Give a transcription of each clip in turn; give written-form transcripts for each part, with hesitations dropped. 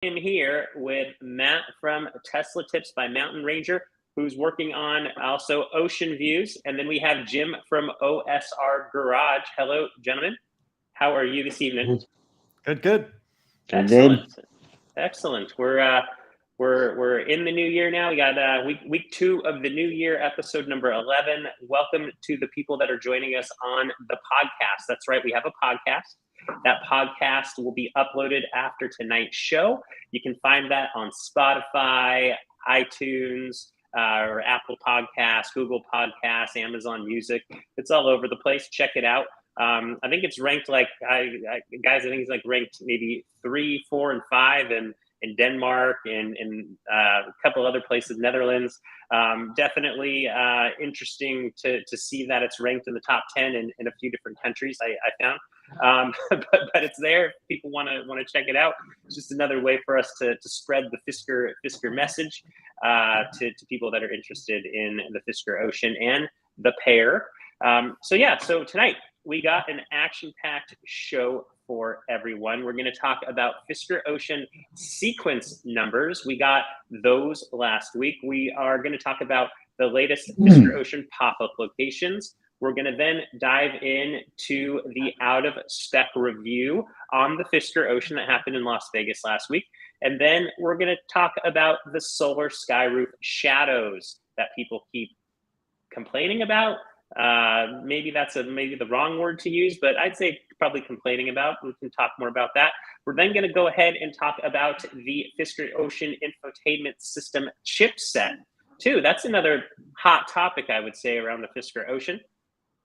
I'm here with Matt from Tesla Tips by Mountain Ranger, who's working on also ocean views. And then we have Jim from OSR Garage. Hello, gentlemen. How are you this evening? Good. Excellent. Excellent. We're in the new year now. We got week 2 of the new year, episode number 11. Welcome to the people that are joining us on the podcast. That's right, we have a podcast. That podcast will be uploaded after tonight's show. You can find that on Spotify, iTunes, or Apple Podcasts, Google Podcasts, Amazon Music. It's all over the place. Check it out. I think it's ranked I think it's like ranked maybe 3, 4, and 5 in Denmark and a couple other places, Netherlands. Definitely interesting to see that it's ranked in the top 10 in a few different countries. I found. But it's there if people want to check it out. It's just another way for us to spread the Fisker message to people that are interested in the Fisker Ocean and the Pear. So tonight we got an action-packed show for everyone. We're going to talk about Fisker Ocean sequence numbers. We got those last week. We are going to talk about the latest Fisker Ocean pop-up locations. We're going to then dive into the out-of-spec review on the Fisker Ocean that happened in Las Vegas last week. And then we're going to talk about the SolarSky Roof shadows that people keep complaining about. Maybe that's maybe the wrong word to use, but I'd say probably complaining about. We can talk more about that. We're then going to go ahead and talk about the Fisker Ocean Infotainment System chipset, too. That's another hot topic, I would say, around the Fisker Ocean.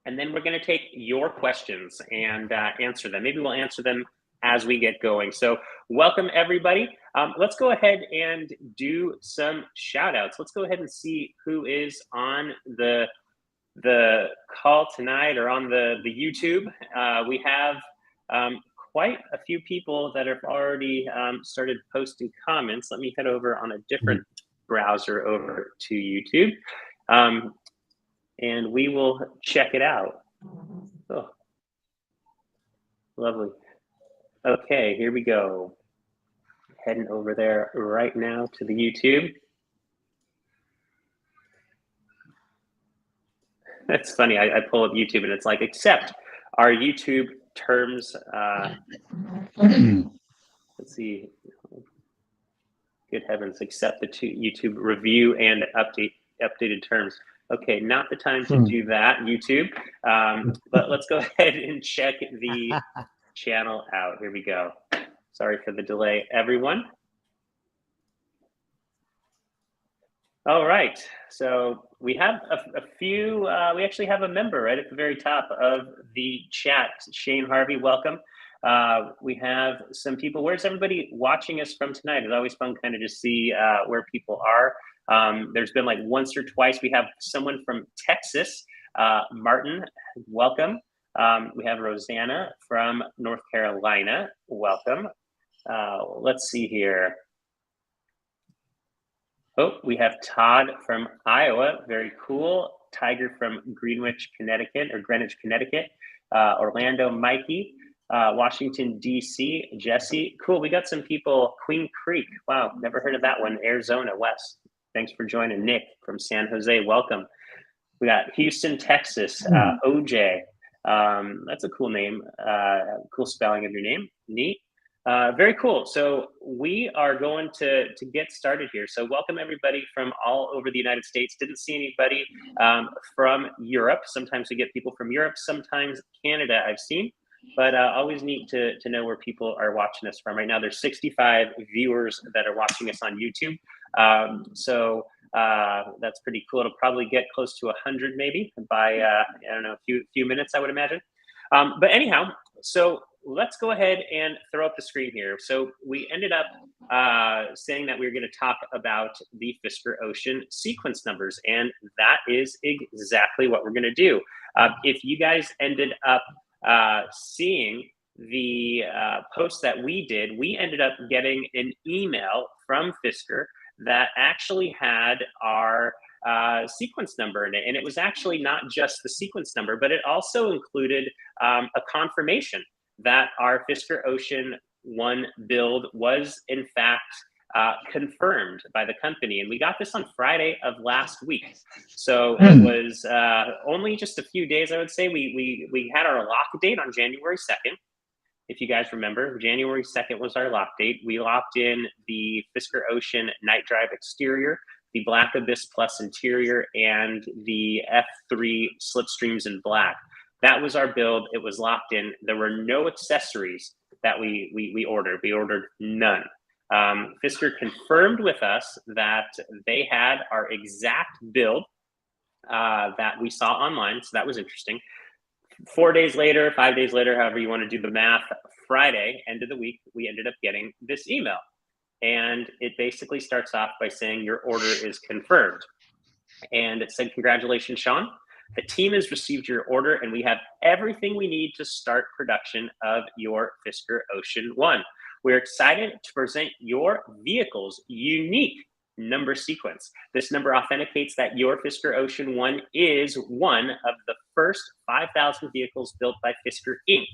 And then we're going to take your questions and answer them. Maybe we'll answer them as we get going. So welcome, everybody. Let's go ahead and do some shout outs. Let's go ahead and see who is on the call tonight or on the YouTube. We have quite a few people that have already started posting comments. Let me head over on a different browser over to YouTube. And we will check it out. Oh, lovely. Okay, here we go. Heading over there right now to the YouTube. That's funny. I pull up YouTube and it's like, accept our YouTube terms. Let's see. Good heavens, accept the YouTube review and updated terms. Okay, not the time to do that, YouTube. But let's go ahead and check the channel out. Here we go. Sorry for the delay, everyone. All right, so we have a few, we actually have a member right at the very top of the chat. Shane Harvey, welcome. We have some people. Where's everybody watching us from tonight? It's always fun kind of to see where people are. There's been like once or twice. We have someone from Texas, Martin, welcome. We have Rosanna from North Carolina, welcome. Let's see here. Oh, we have Todd from Iowa, very cool. Tiger from Greenwich, Connecticut, or Greenwich, Connecticut. Orlando, Mikey. Washington, D.C., Jesse. Cool, we got some people. Queen Creek, wow, never heard of that one. Arizona, West. Thanks for joining. Nick from San Jose, welcome. We got Houston, Texas, OJ. That's a cool name, cool spelling of your name, neat. Very cool. So we are going to get started here. So welcome everybody from all over the United States. Didn't see anybody from Europe. Sometimes we get people from Europe, sometimes Canada I've seen. But always neat to know where people are watching us from. Right now, there's 65 viewers that are watching us on YouTube. So that's pretty cool. It'll probably get close to 100 maybe by, I don't know, a few minutes, I would imagine. But anyhow, so let's go ahead and throw up the screen here. So we ended up saying that we were going to talk about the Fisker Ocean sequence numbers. And that is exactly what we're going to do. If you guys ended up seeing the post that we did, we ended up getting an email from Fisker that actually had our sequence number in it. And it was actually not just the sequence number, but it also included a confirmation that our Fisker Ocean One build was in fact confirmed by the company, and we got this on Friday of last week. So it was only just a few days, I would say. We had our lock date on January 2nd. If you guys remember, January 2nd was our lock date. We locked in the Fisker Ocean Night Drive exterior, the Black Abyss Plus interior, and the F3 Slipstreams in black. That was our build. It was locked in. There were no accessories that we ordered. We ordered none. Fisker confirmed with us that they had our exact build that we saw online. So that was interesting. 4 days later, 5 days later, however you want to do the math, Friday, end of the week, we ended up getting this email. And it basically starts off by saying your order is confirmed. And it said, congratulations, Sean. The team has received your order and we have everything we need to start production of your Fisker Ocean 1. We're excited to present your vehicle's unique number sequence. This number authenticates that your Fisker Ocean 1 is one of the first 5,000 vehicles built by Fisker Inc.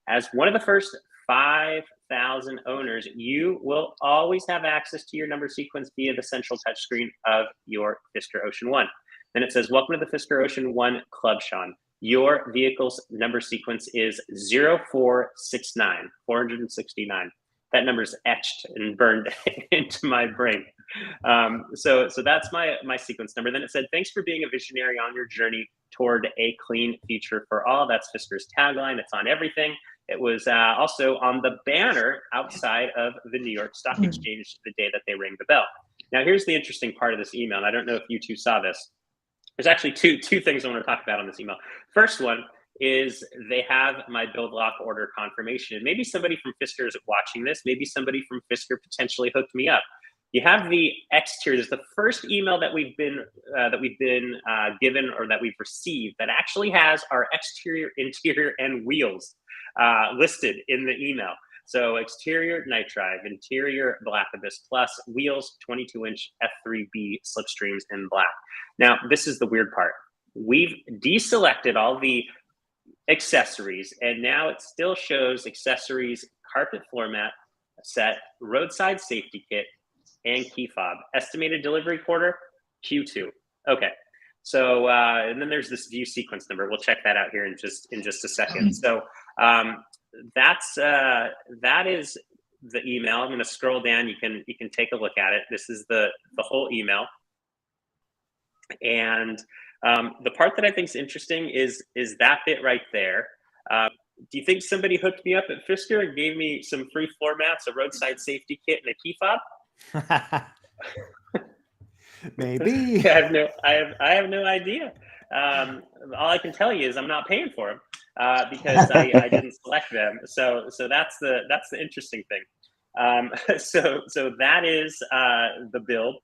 As one of the first 5,000 owners, you will always have access to your number sequence via the central touchscreen of your Fisker Ocean 1. Then it says, welcome to the Fisker Ocean 1 Club, Sean. Your vehicle's number sequence is 0469, 469. That number's etched and burned into my brain. So that's my sequence number. Then it said, thanks for being a visionary on your journey toward a clean future for all. That's Fisker's tagline. It's on everything. It was also on the banner outside of the New York Stock Exchange the day that they rang the bell. Now, here's the interesting part of this email, and I don't know if you two saw this. There's actually two things I want to talk about on this email. First one is they have my build lock order confirmation. And maybe somebody from Fisker is watching this. Maybe somebody from Fisker potentially hooked me up. You have the exterior. This is the first email that we've been given or that we've received that actually has our exterior, interior, and wheels listed in the email. So exterior Night Drive, interior Black Abyss Plus, wheels 22-inch F3B Slipstreams in black. Now, this is the weird part. We've deselected all the accessories, and now it still shows accessories, carpet floor mat set, roadside safety kit, and key fob. Estimated delivery quarter, Q2. Okay. So, and then there's this view sequence number. We'll check that out here in just a second. So that is the email. I'm going to scroll down. You can take a look at it. This is the whole email. And the part that I think is interesting is that bit right there. Do you think somebody hooked me up at Fisker and gave me some free floor mats, a roadside safety kit, and a key fob? Maybe. I have no idea. All I can tell you is I'm not paying for them because I didn't select them. So that's the interesting thing. So that is the build.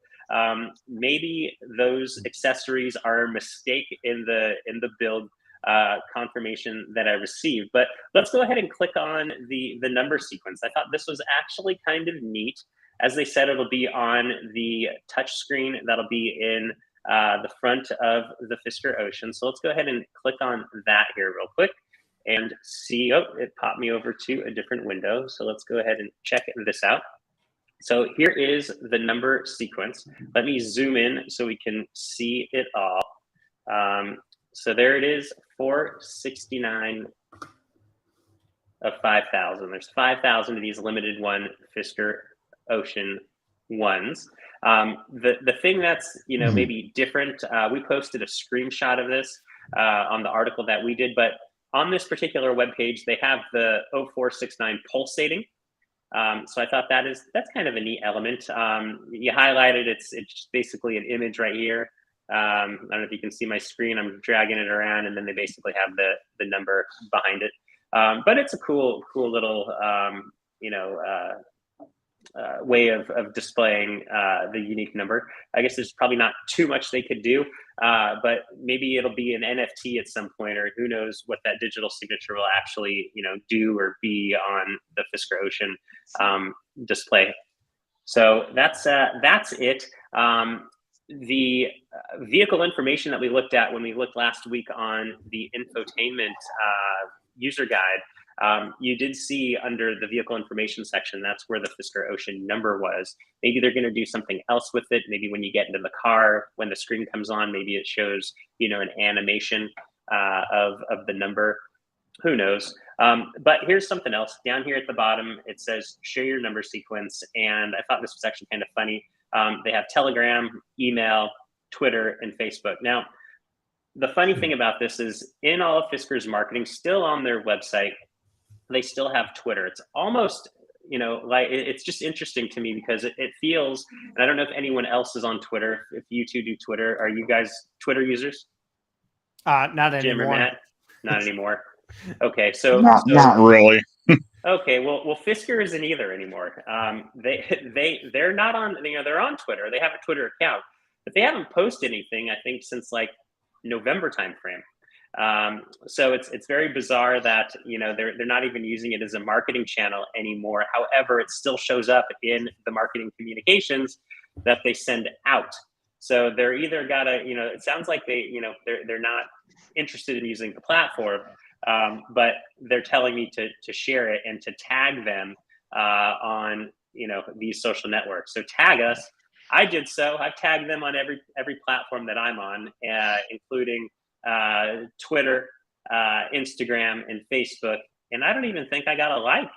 Maybe those accessories are a mistake in the build confirmation that I received. But let's go ahead and click on the number sequence. I thought this was actually kind of neat. As they said, it'll be on the touch screen that'll be in the front of the Fisker Ocean. So let's go ahead and click on that here real quick and see. Oh, it popped me over to a different window. So let's go ahead and check this out. So here is the number sequence. Let me zoom in so we can see it all. So there it is, 469 of 5,000. There's 5,000 of these limited one Fisker Ocean 1s. The thing that's maybe different, we posted a screenshot of this on the article that we did, but on this particular web page, they have the 0469 pulsating. So I thought that's kind of a neat element. You highlighted it's basically an image right here. I don't know if you can see my screen. I'm dragging it around, and then they basically have the number behind it. But it's a cool little way of displaying the unique number. I guess there's probably not too much they could do, but maybe it'll be an NFT at some point, or who knows what that digital signature will actually do or be on the Fisker Ocean display. So that's it. The vehicle information that we looked at when we looked last week on the infotainment user guide, you did see under the vehicle information section, that's where the Fisker Ocean number was. Maybe they're going to do something else with it. Maybe when you get into the car, when the screen comes on, maybe it shows, an animation of the number. Who knows? But here's something else. Down here at the bottom, it says share your number sequence. And I thought this was actually kind of funny. They have Telegram, email, Twitter, and Facebook. Now, the funny thing about this is in all of Fisker's marketing, still on their website, they still have Twitter. It's almost, like it's just interesting to me because it feels, and I don't know if anyone else is on Twitter. If you two do Twitter, are you guys Twitter users? Not anymore. Jim or Matt? Not anymore. Okay, so not really. Okay, well, Fisker isn't either anymore. They're not on. They're on Twitter. They have a Twitter account, but they haven't posted anything. I think since like November timeframe. So it's very bizarre that they're not even using it as a marketing channel anymore. However, it still shows up in the marketing communications that they send out. So they're either gotta it sounds like they're not interested in using the platform. But they're telling me to share it and to tag them on these social networks. So tag us. I did so. I've tagged them on every platform that I'm on, including Twitter, Instagram, and Facebook. And I don't even think I got a like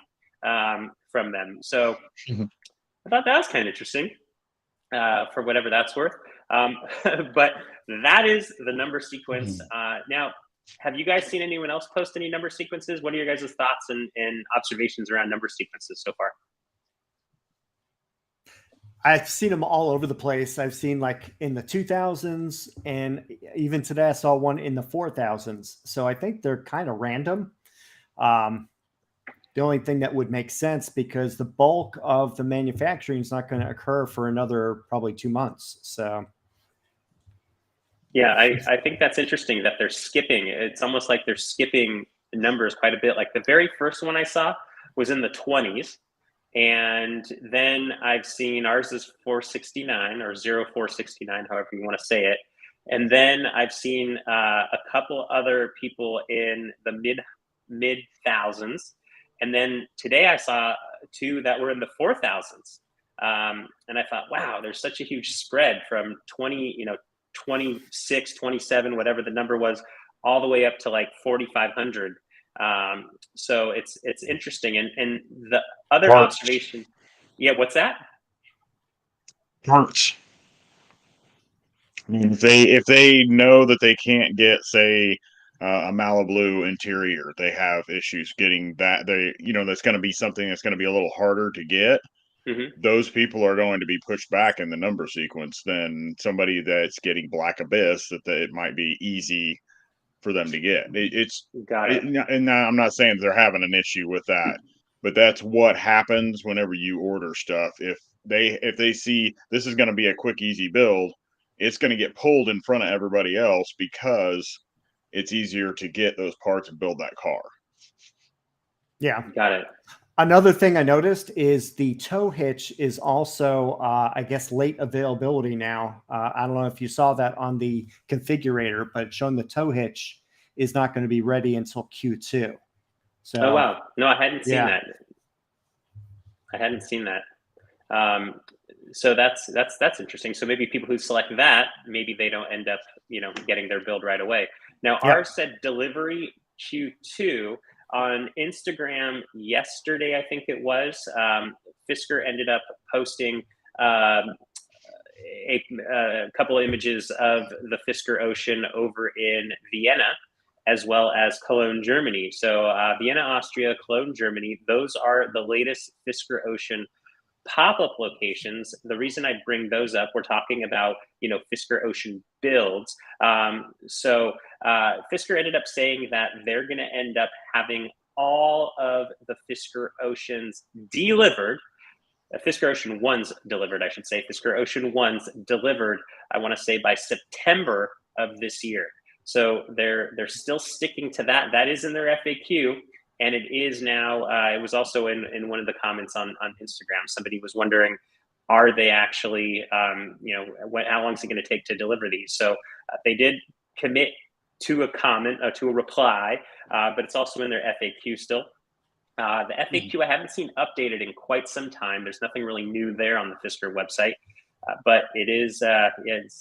from them. So I thought that was kind of interesting for whatever that's worth. But that is the number sequence. Now, have you guys seen anyone else post any number sequences? What are your guys' thoughts and observations around number sequences so far? I've seen them all over the place. I've seen like in the 2000s, and even today I saw one in the 4000s. So I think they're kind of random. The only thing that would make sense, because the bulk of the manufacturing is not going to occur for another probably 2 months. So. Yeah, I think that's interesting that they're skipping. It's almost like they're skipping numbers quite a bit. Like the very first one I saw was in the 20s. And then I've seen ours is 469 or 0469, however you want to say it. And then I've seen a couple other people in the mid thousands. And then today I saw two that were in the 4000s. And I thought, wow, there's such a huge spread from 26, 27, whatever the number was, all the way up to like 4,500. So it's interesting. And the other Parts. observation, yeah, what's that? Parts. I mean, if they know that they can't get, say, a Malibu interior, they have issues getting that. That's going to be something that's going to be a little harder to get. Mm-hmm. Those people are going to be pushed back in the number sequence than somebody that's getting Black Abyss that it might be easy for them to get. And I'm not saying they're having an issue with that, but that's what happens whenever you order stuff. If they see this is going to be a quick, easy build, it's going to get pulled in front of everybody else because it's easier to get those parts and build that car. Yeah. Got it. Another thing I noticed is the tow hitch is also, I guess, late availability now. I don't know if you saw that on the configurator, but it's showing the tow hitch is not going to be ready until Q2. So, oh, wow. No, I hadn't seen that. I hadn't seen that. So that's interesting. So maybe people who select that, maybe they don't end up, getting their build right away. Now, ours said delivery Q2. On Instagram yesterday, I think it was, Fisker ended up posting a couple of images of the Fisker Ocean over in Vienna, as well as Cologne, Germany. So Vienna, Austria, Cologne, Germany, those are the latest Fisker Ocean pop-up locations. The reason I bring those up, we're talking about, Fisker Ocean builds. So Fisker ended up saying that they're going to end up having all of the Fisker Oceans delivered. Fisker Ocean 1s delivered, I should say. Fisker Ocean 1s delivered, I want to say, by September of this year. So they're still sticking to that. That is in their FAQ. And it is now, it was also in one of the comments on Instagram. Somebody was wondering, are they actually, how long is it going to take to deliver these? So they did commit to a comment, to a reply, but it's also in their FAQ still. The FAQ I haven't seen updated in quite some time. There's nothing really new there on the Fisker website, but it is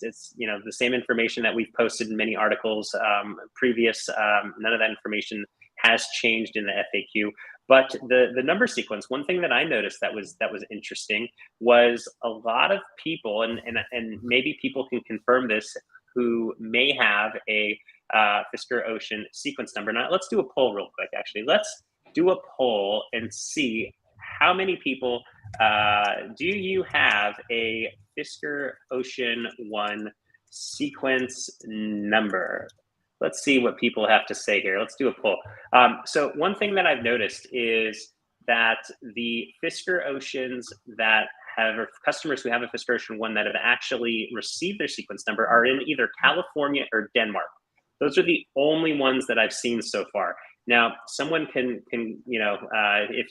it's the same information that we've posted in many articles previous. None of that information has changed in the FAQ. But the number sequence, one thing that I noticed that was interesting was a lot of people, and maybe people can confirm this, who may have a Fisker Ocean sequence number. Now let's do a poll real quick. Actually, let's do a poll and see how many people do you have a Fisker Ocean 1 sequence number? Let's see what people have to say here. Let's do a poll. So one thing that I've noticed is that the Fisker Oceans that have, or customers who have a Fisker Ocean 1 that have actually received their sequence number are in either California or Denmark. Those are the only ones that I've seen so far. Now, someone can if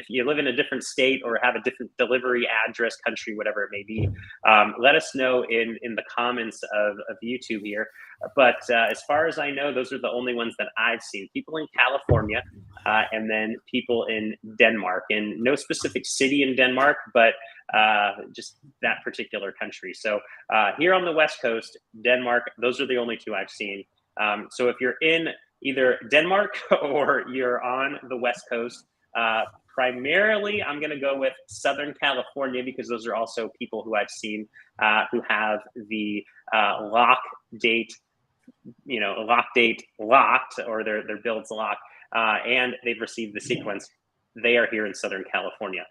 you live in a different state or have a different delivery address, country, whatever it may be, let us know in the comments of YouTube here. But as far as I know, those are the only ones that I've seen. People in California and then people in Denmark, and no specific city in Denmark, but just that particular country. So here on the West Coast, Denmark, those are the only two I've seen. So if you're in either Denmark or you're on the West Coast, primarily I'm going to go with Southern California, because those are also people who I've seen who have the lock date locked, or their build's locked, and they've received the sequence. They are here in Southern California.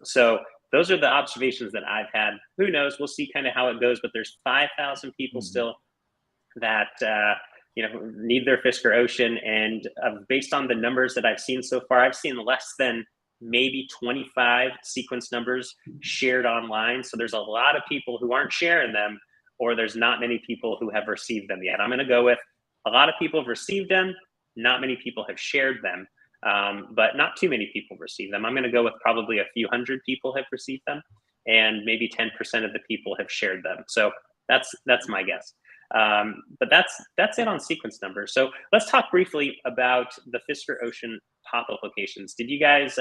So those are the observations that I've had. Who knows? We'll see kind of how it goes, but there's 5,000 people still that need their Fisker Ocean, and based on the numbers that I've seen so far, I've seen less than maybe 25 sequence numbers shared online. So there's a lot of people who aren't sharing them, or there's not many people who have received them yet. I'm going to go with a lot of people have received them, not many people have shared them, but not too many people received them. I'm going to go with probably a few hundred people have received them, and maybe 10% of the people have shared them. So that's my guess. But that's it on sequence numbers. So let's talk briefly about the Fisker Ocean pop-up locations. Did you guys,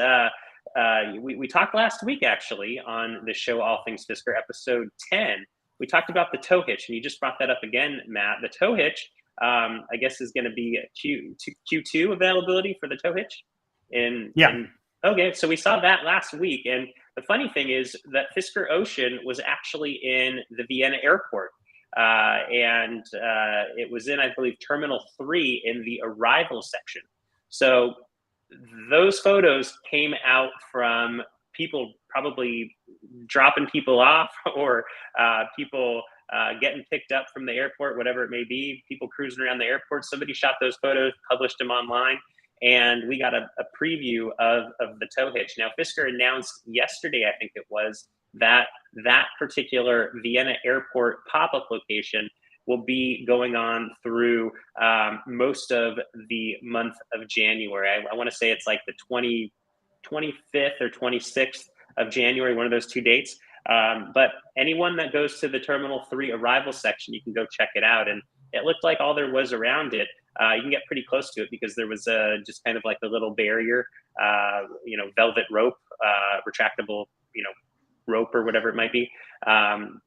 we talked last week actually on the show All Things Fisker, episode 10. We talked about the tow hitch, and you just brought that up again, Matt. The tow hitch, I guess, is going to be Q2 availability for the tow hitch. Okay, so we saw that last week. And the funny thing is that Fisker Ocean was actually in the Vienna airport. And it was in, I believe, Terminal 3 in the arrival section. So those photos came out from people probably dropping people off, or people getting picked up from the airport, whatever it may be, people cruising around the airport. Somebody shot those photos, published them online, and we got a preview of the tow hitch. Now, Fisker announced yesterday, I think it was, that particular Vienna airport pop-up location will be going on through most of the month of January. I want to say it's like the 25th or 26th of January, one of those two dates. But anyone that goes to the Terminal 3 arrival section, you can go check it out. And it looked like all there was around it. You can get pretty close to it because there was just kind of like a little barrier, velvet rope, retractable, rope or whatever it might be.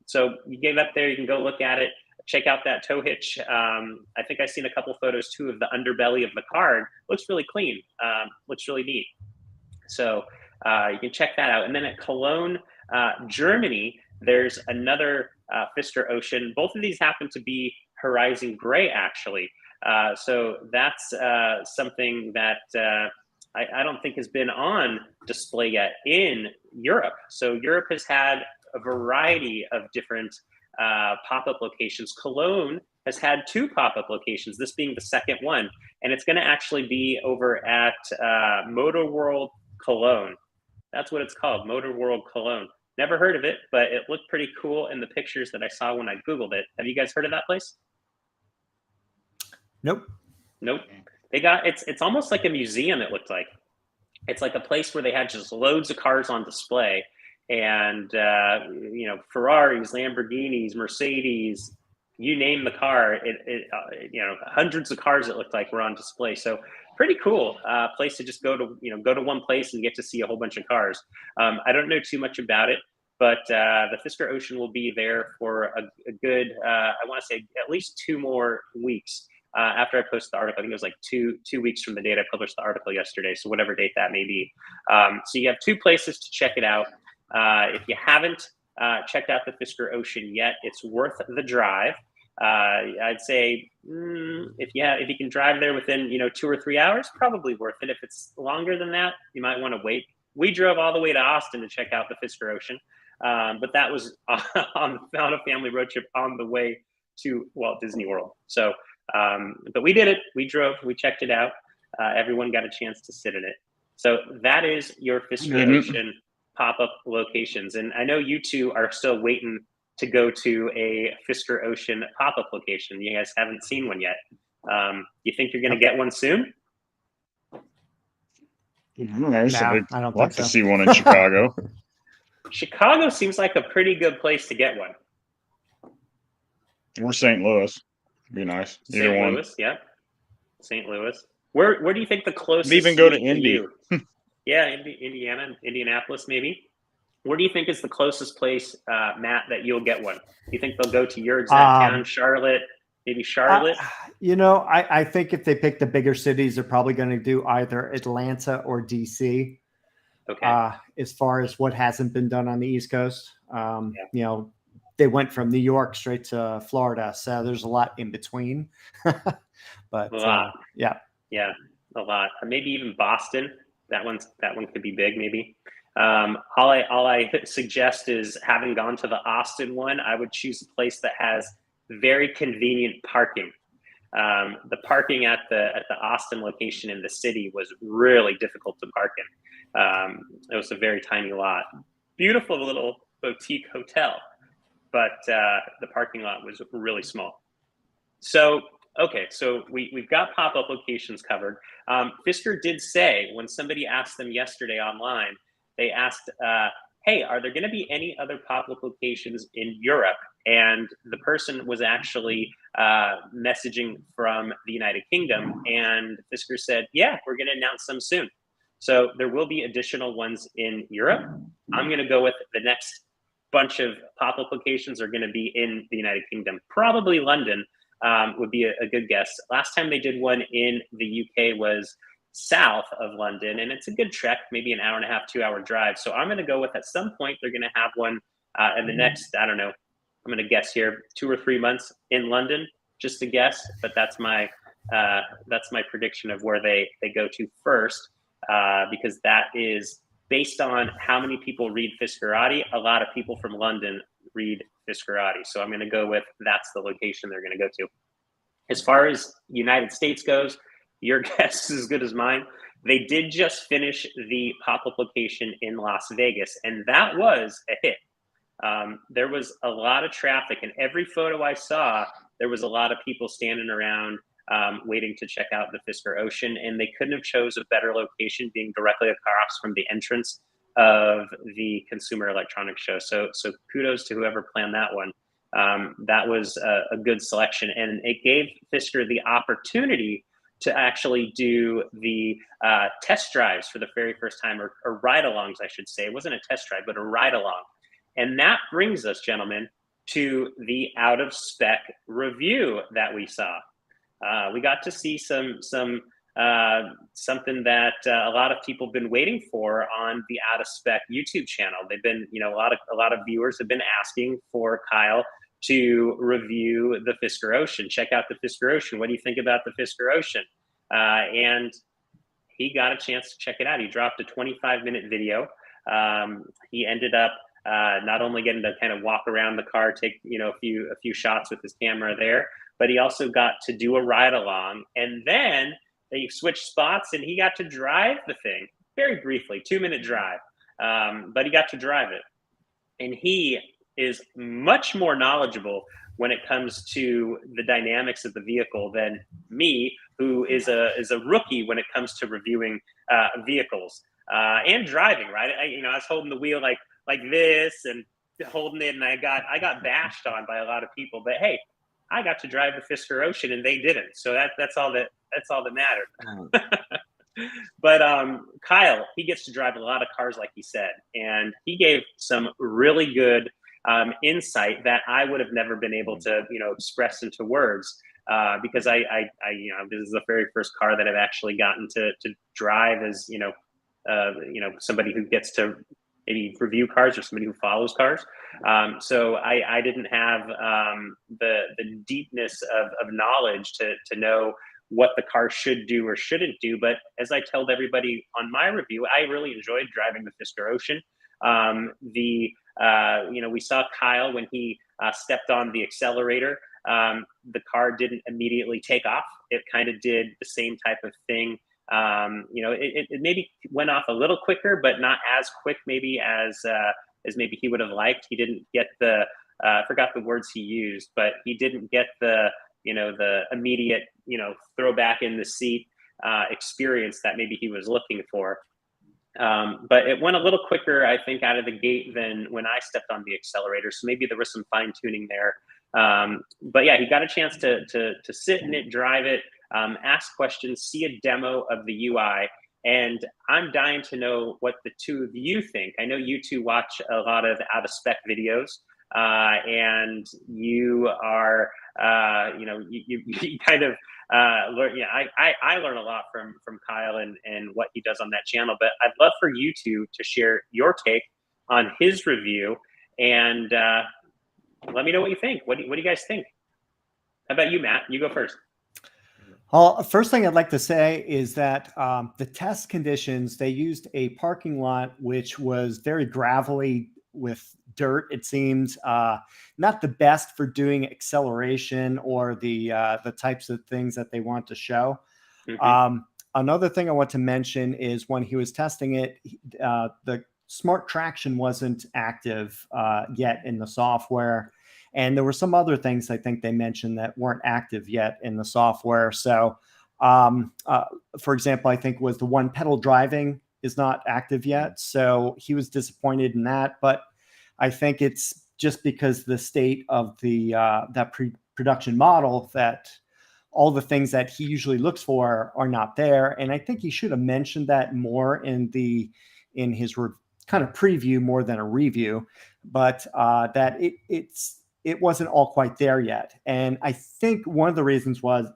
So you get up there, you can go look at it, check out that tow hitch. I think I've seen a couple photos too of the underbelly of the car. It looks really clean, looks really neat. So you can check that out. And then at Cologne, Germany, there's another Fisker Ocean. Both of these happen to be Horizon Gray, actually. So that's something that I don't think has been on display yet in Europe. So Europe has had a variety of different pop-up locations. Cologne has had 2 pop-up locations, this being the second one. And it's going to actually be over at Motor World Cologne. That's what it's called, Motor World Cologne. Never heard of it, but it looked pretty cool in the pictures that I saw when I Googled it. Have you guys heard of that place? Nope. They got, it's almost like a museum, it looked like. It's like a place where they had just loads of cars on display, and Ferraris, Lamborghinis, Mercedes, you name the car, hundreds of cars it looked like were on display. So pretty cool place to just go to one place and get to see a whole bunch of cars. I don't know too much about it, but the Fisker Ocean will be there for a good, I want to say at least 2 more weeks after I post the article. I think it was like two weeks from the date I published the article yesterday. So whatever date that may be. So you have 2 places to check it out. If you haven't checked out the Fisker Ocean yet, it's worth the drive. I'd say if you can drive there within 2 or 3 hours, probably worth it. If it's longer than that, you might want to wait. We drove all the way to Austin to check out the Fisker Ocean, but that was on a family road trip on the way to Walt Disney World. So, but we did it. We drove. We checked it out. Everyone got a chance to sit in it. So that is your Fisker Ocean pop-up locations, and I know you two are still waiting to go to a Fisker Ocean pop-up location. You guys haven't seen one yet. You think you're going to get one soon? I don't like think so. to see one in Chicago. Chicago seems like a pretty good place to get one. Or St. Louis. Be nice. Either St. one. Louis, yeah. St. Louis. Where do you think the closest? Maybe even go to Indy. Yeah, Indiana, Indianapolis, maybe. Where do you think is the closest place, Matt, that you'll get one? You think they'll go to your exact town, Charlotte? Maybe Charlotte? I think if they pick the bigger cities, they're probably going to do either Atlanta or DC. Okay. As far as what hasn't been done on the East Coast, they went from New York straight to Florida, so there's a lot in between. But a lot. Yeah, a lot. Maybe even Boston. That one could be big. Maybe. All I suggest is, having gone to the Austin one, I would choose a place that has very convenient parking. The parking at the Austin location in the city was really difficult to park in. It was a very tiny lot. Beautiful little boutique hotel, but the parking lot was really small. So, okay, so we've got pop-up locations covered. Fisker did say, when somebody asked them yesterday online, they asked, hey, are there going to be any other pop-up locations in Europe? And the person was actually messaging from the United Kingdom, and Fisker said, yeah, we're going to announce some soon. So there will be additional ones in Europe. I'm going to go with the next bunch of pop-up locations are going to be in the United Kingdom. Probably London would be a good guess. Last time they did one in the UK was south of London, and it's a good trek, maybe an hour and a half, 2 hour drive. So I'm going to go with, at some point, they're going to have one in the next, I don't know, I'm going to guess here, 2 or 3 months in London, just to guess. But that's my prediction of where they go to first, because that is based on how many people read Fiskerati. A lot of people from London read Fiskerati. So I'm going to go with that's the location they're going to go to. As far as United States goes, your guess is as good as mine. They did just finish the pop-up location in Las Vegas, and that was a hit. There was a lot of traffic, and every photo I saw, there was a lot of people standing around waiting to check out the Fisker Ocean, and they couldn't have chose a better location, being directly across from the entrance of the Consumer Electronics Show. So kudos to whoever planned that one. That was a good selection, and it gave Fisker the opportunity to actually do the test drives for the very first time, or ride-alongs, I should say. It wasn't a test drive, but a ride-along. And that brings us, gentlemen, to the out-of-spec review that we saw. We got to see something that a lot of people have been waiting for on the out-of-spec YouTube channel. They've been, a lot of viewers have been asking for Kyle to review the Fisker Ocean. Check out the Fisker Ocean. What do you think about the Fisker Ocean? And he got a chance to check it out. He dropped a 25-minute video. He ended up not only getting to kind of walk around the car, take a few shots with his camera there, but he also got to do a ride along. And then they switched spots, and he got to drive the thing very briefly, 2-minute drive. But he got to drive it, and he is much more knowledgeable when it comes to the dynamics of the vehicle than me, who is a rookie when it comes to reviewing vehicles and driving. Right, I was holding the wheel like this and holding it, and I got bashed on by a lot of people. But hey, I got to drive the Fisker Ocean and they didn't. So that's all that mattered. But Kyle, he gets to drive a lot of cars, like he said, and he gave some really good insight that I would have never been able to, express into words. Because I, this is the very first car that I've actually gotten to drive as, somebody who gets to maybe review cars or somebody who follows cars. So I didn't have the deepness of knowledge to know what the car should do or shouldn't do. But as I told everybody on my review, I really enjoyed driving the Fisker Ocean. We saw Kyle when he stepped on the accelerator. The car didn't immediately take off. It kind of did the same type of thing. It maybe went off a little quicker, but not as quick maybe as maybe he would have liked. He didn't get I forgot the words he used, but he didn't get the immediate, throw back in the seat experience that maybe he was looking for. But it went a little quicker, I think, out of the gate than when I stepped on the accelerator. So maybe there was some fine tuning there. But yeah, he got a chance to sit in it, drive it, ask questions, see a demo of the UI. And I'm dying to know what the two of you think. I know you two watch a lot of out of spec videos, and you are, you kind of learn. Yeah, I learn a lot from Kyle and what he does on that channel. But I'd love for you two to share your take on his review, and let me know what you think. What do you guys think? How about you, Matt? You go first. Well, first thing I'd like to say is that the test conditions, they used a parking lot which was very gravelly with dirt. It seems not the best for doing acceleration or the types of things that they want to show. Mm-hmm. Another thing I want to mention is when he was testing it, the smart traction wasn't active yet in the software. And there were some other things I think they mentioned that weren't active yet in the software. So, for example, I think was the one pedal driving is not active yet. So he was disappointed in that. But I think it's just because the state of the that pre-production model that all the things that he usually looks for are not there. And I think he should have mentioned that more in his kind of preview more than a review, but that it wasn't all quite there yet. And I think one of the reasons was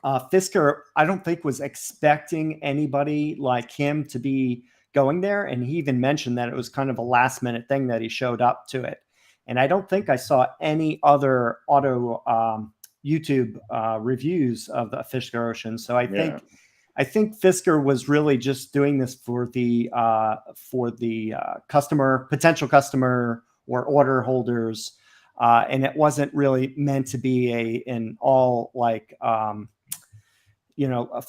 Fisker, I don't think was expecting anybody like him to be going there. And he even mentioned that it was kind of a last minute thing that he showed up to it. And I don't think I saw any other auto YouTube reviews of the Fisker Ocean. So I think Fisker was really just doing this for the potential customer or order holders. And it wasn't really meant to be an all like, for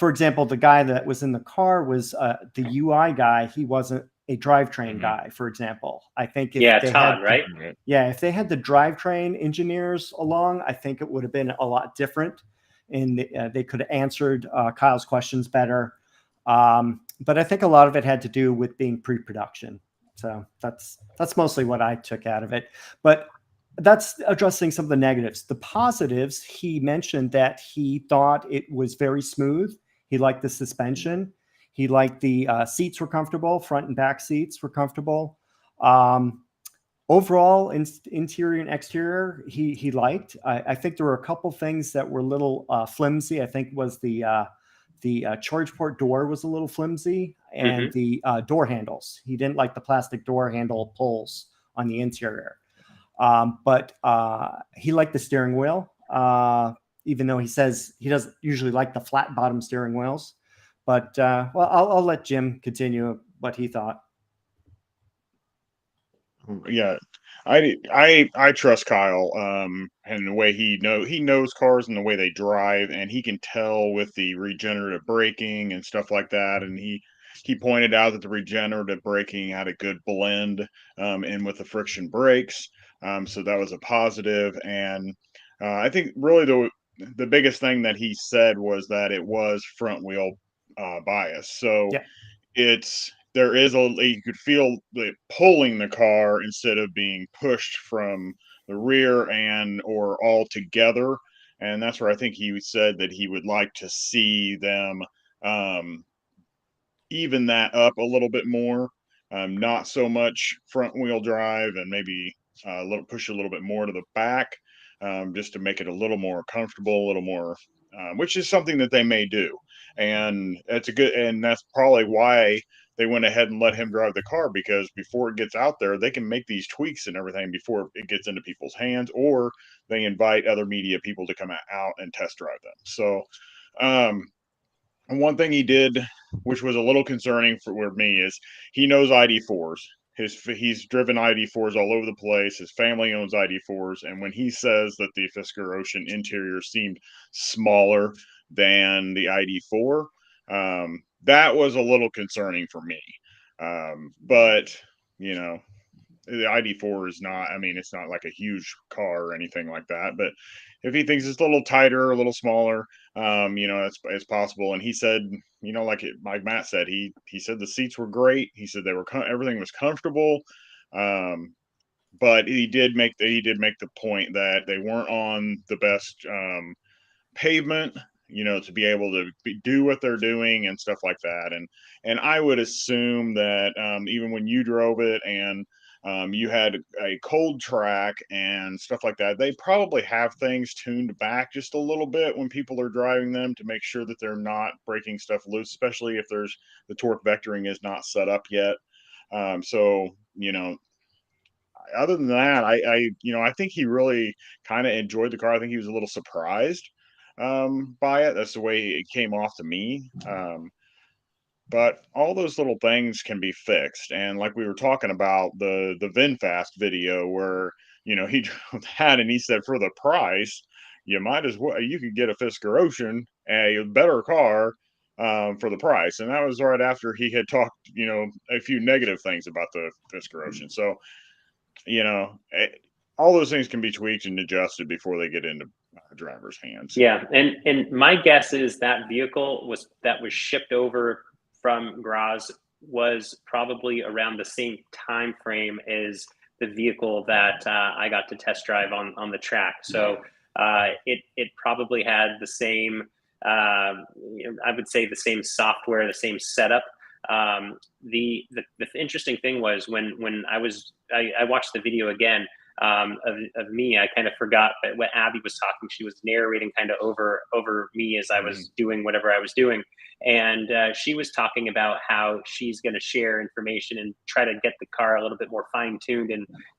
example, the guy that was in the car was the UI guy. He wasn't a drivetrain guy, for example. I think if Todd, right? If they had the drivetrain engineers along, I think it would have been a lot different, and they could have answered Kyle's questions better. But I think a lot of it had to do with being pre-production. So that's mostly what I took out of it. But that's addressing some of the negatives. The positives, he mentioned that he thought it was very smooth. He liked the suspension. He liked the seats were comfortable. Front and back seats were comfortable. Overall, interior and exterior, he liked. I think there were a couple things that were a little flimsy. I think was the charge port door was a little flimsy, and the door handles. He didn't like the plastic door handle pulls on the interior. But he liked the steering wheel, even though he says he doesn't usually like the flat bottom steering wheels. But I'll let Jim continue what he thought. Yeah, I trust Kyle and the way he knows cars and the way they drive, and he can tell with the regenerative braking and stuff like that. And he pointed out that the regenerative braking had a good blend in with the friction brakes. So that was a positive. And I think really the biggest thing that he said was that it was front wheel bias. So you could feel the pulling the car instead of being pushed from the rear or all together. and that's where I think he said that he would like to see them even that up a little bit more, not so much front wheel drive, and maybe push a little bit more to the back, just to make it a little more comfortable, a little more, which is something that they may do, and that's probably why they went ahead and let him drive the car, because before it gets out there, they can make these tweaks and everything before it gets into people's hands, or they invite other media people to come out and test drive them. So, and one thing he did, which was a little concerning for me, is he knows ID4s. He's driven ID4s all over the place. His family owns ID4s, and when he says that the Fisker Ocean interior seemed smaller than the ID4, that was a little concerning for me. But you know, the ID4 is not, I mean, it's not like a huge car or anything like that, but if he thinks it's a little tighter, a little smaller, it's possible. And he said, like Matt said, he said the seats were great. He said everything was comfortable. But he did make the point that they weren't on the best pavement, to be able to do what they're doing and stuff like that. And I would assume that even when you drove it and you had a cold track and stuff like that, they probably have things tuned back just a little bit when people are driving them to make sure that they're not breaking stuff loose, especially if the torque vectoring is not set up yet. So, other than that, I think he really kind of enjoyed the car. I think he was a little surprised by it. That's the way it came off to me. But all those little things can be fixed. And like we were talking about the VinFast video where, he drove that and he said, for the price, you could get a Fisker Ocean, a better car, for the price. And that was right after he had talked, a few negative things about the Fisker Ocean. So, all those things can be tweaked and adjusted before they get into driver's hands. Yeah. And my guess is that vehicle that was shipped over from Graz was probably around the same time frame as the vehicle that I got to test drive on the track. So it probably had the same, I would say the same software, the same setup. The interesting thing was when I watched the video again of me, I kind of forgot that when Abby was talking, she was narrating kind of over me as I was doing whatever I was doing. And she was talking about how she's going to share information and try to get the car a little bit more fine tuned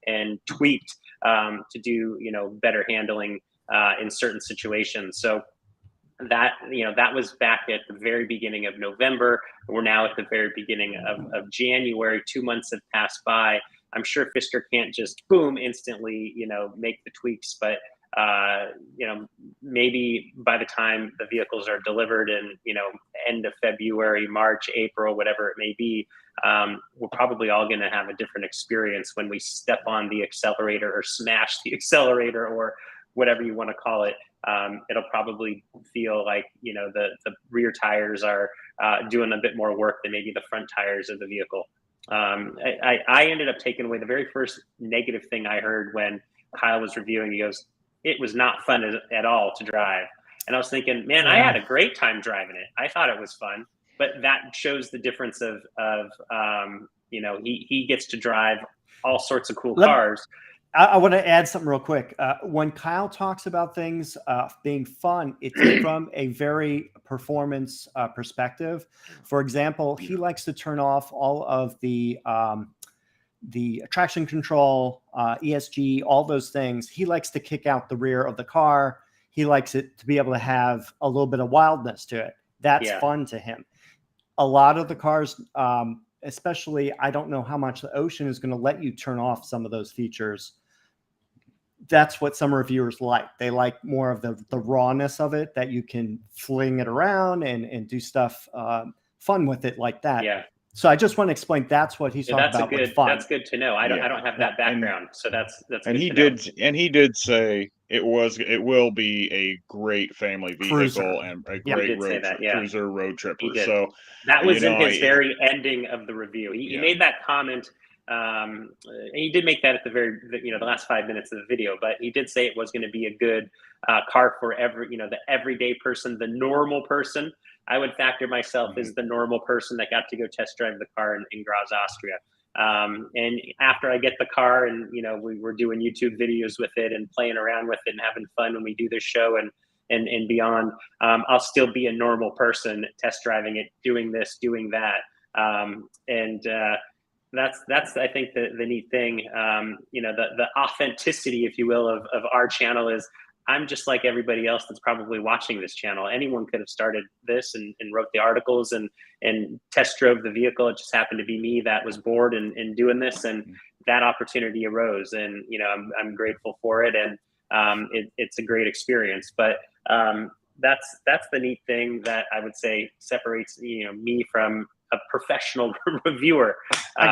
and tweaked to do, better handling in certain situations. So that was back at the very beginning of November. We're now at the very beginning of January. 2 months have passed by. I'm sure Fisker can't just boom instantly, make the tweaks, but maybe by the time the vehicles are delivered in, end of February, March, April, whatever it may be, we're probably all going to have a different experience when we step on the accelerator or smash the accelerator or whatever you want to call it. It'll probably feel like, the rear tires are doing a bit more work than maybe the front tires of the vehicle. I ended up taking away the very first negative thing I heard when Kyle was reviewing. He goes, "It was not fun at all to drive." And I was thinking, man, I had a great time driving it. I thought it was fun, but that shows the difference of he gets to drive all sorts of cool cars. I want to add something real quick. When Kyle talks about things being fun, it's from a very performance perspective. For example, he likes to turn off all of the traction control, ESG, all those things. He likes to kick out the rear of the car. He likes it to be able to have a little bit of wildness to it. That's fun to him. A lot of the cars, especially, I don't know how much the Ocean is going to let you turn off some of those features. That's what some reviewers like. They like more of the rawness of it, that you can fling it around and do stuff fun with it like that. Yeah. So I just want to explain that's what he's talking about with fun. That's good to know. I don't have that background, so that's and good he did say it will be a great family vehicle and a great cruiser road tripper. So that was in his very ending of the review. He made that comment and he did make that at the last 5 minutes of the video, but he did say it was going to be a good car for the everyday person, the normal person. I would factor myself as the normal person that got to go test drive the car in Graz, Austria. And after I get the car and, we were doing YouTube videos with it and playing around with it and having fun when we do this show and beyond, I'll still be a normal person test driving it, doing this, doing that. That's I think the neat thing. The authenticity, if you will, of our channel is I'm just like everybody else that's probably watching this channel. Anyone could have started this and wrote the articles and test drove the vehicle. It just happened to be me that was bored and doing this, and that opportunity arose, and I'm grateful for it, and it's a great experience. But that's the neat thing that I would say separates me from a professional reviewer. I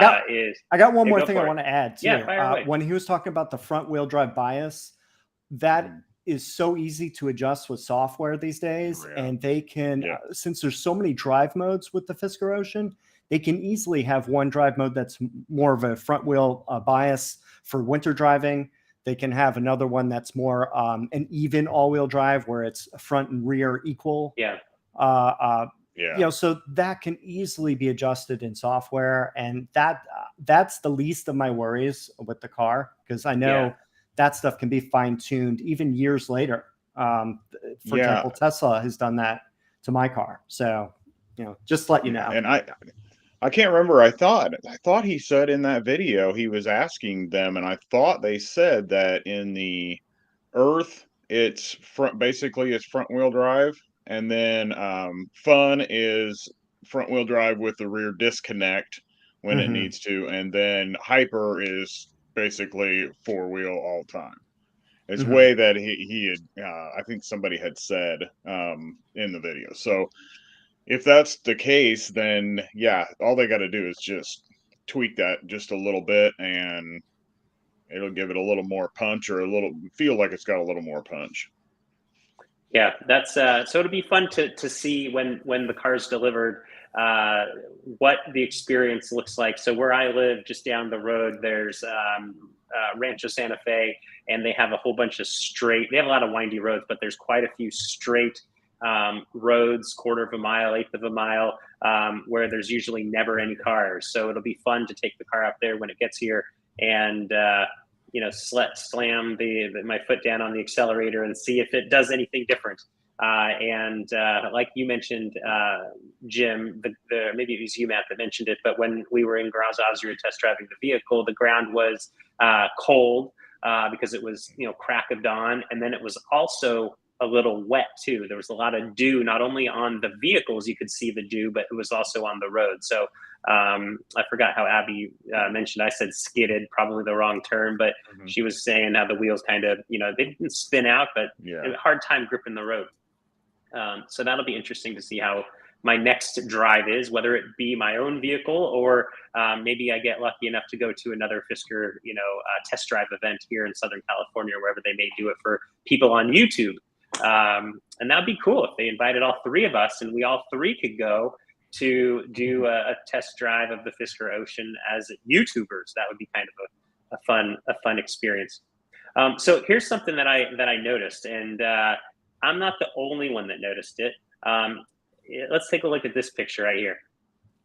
got one more thing I want to add too. Yeah, fire away. When he was talking about the front wheel drive bias, that is so easy to adjust with software these days. And they can, since there's so many drive modes with the Fisker Ocean, they can easily have one drive mode that's more of a front wheel bias for winter driving. They can have another one that's more an even all-wheel drive where it's front and rear equal. So that can easily be adjusted in software, and that's the least of my worries with the car, because I know that stuff can be fine-tuned even years later. For example, Tesla has done that to my car. So, just to let you know. And I can't remember. I thought he said in that video he was asking them, and I thought they said that in the Earth it's basically front wheel drive, and then Fun is front wheel drive with the rear disconnect when it needs to, and then Hyper is basically four wheel all time. It's way that he had I think somebody had said in the video. So if that's the case, then all they got to do is just tweak that just a little bit, and it'll give it a little more punch, or feel like it's got a little more punch. Yeah, that's so it'll be fun to see when the car's delivered what the experience looks like. So where I live, just down the road, there's Rancho Santa Fe, and they have a whole bunch of they have a lot of windy roads, but there's quite a few straight roads, quarter of a mile, eighth of a mile, where there's usually never any cars. So it'll be fun to take the car out there when it gets here and slam my foot down on the accelerator and see if it does anything different. Like you mentioned, Jim, maybe it was you, Matt, that mentioned it, but when we were in Graz, Austria test driving the vehicle, the ground was cold because it was crack of dawn, and then it was also a little wet too. There was a lot of dew, not only on the vehicles, you could see the dew, but it was also on the road. So I forgot how Abby mentioned, I said skidded, probably the wrong term, but she was saying how the wheels kind of, they didn't spin out, but a hard time gripping the road. So that'll be interesting to see how my next drive is, whether it be my own vehicle or maybe I get lucky enough to go to another Fisker, test drive event here in Southern California, wherever they may do it for people on YouTube. And that'd be cool if they invited all three of us and we all three could go to do a test drive of the Fisker Ocean as YouTubers. That would be kind of a fun experience. So here's something that I noticed, and I'm not the only one that noticed it. Let's take a look at this picture right here.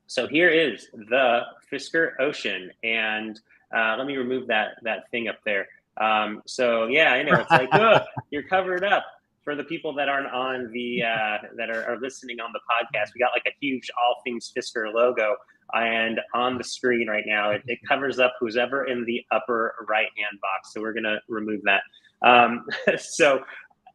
So here is the Fisker Ocean, and let me remove that thing up there. So yeah, I know it's like, oh, you're covered up. For the people that aren't on the that are listening on the podcast, we got like a huge All Things Fisker logo, and on the screen right now, it covers up who's ever in the upper right hand box. So we're gonna remove that. So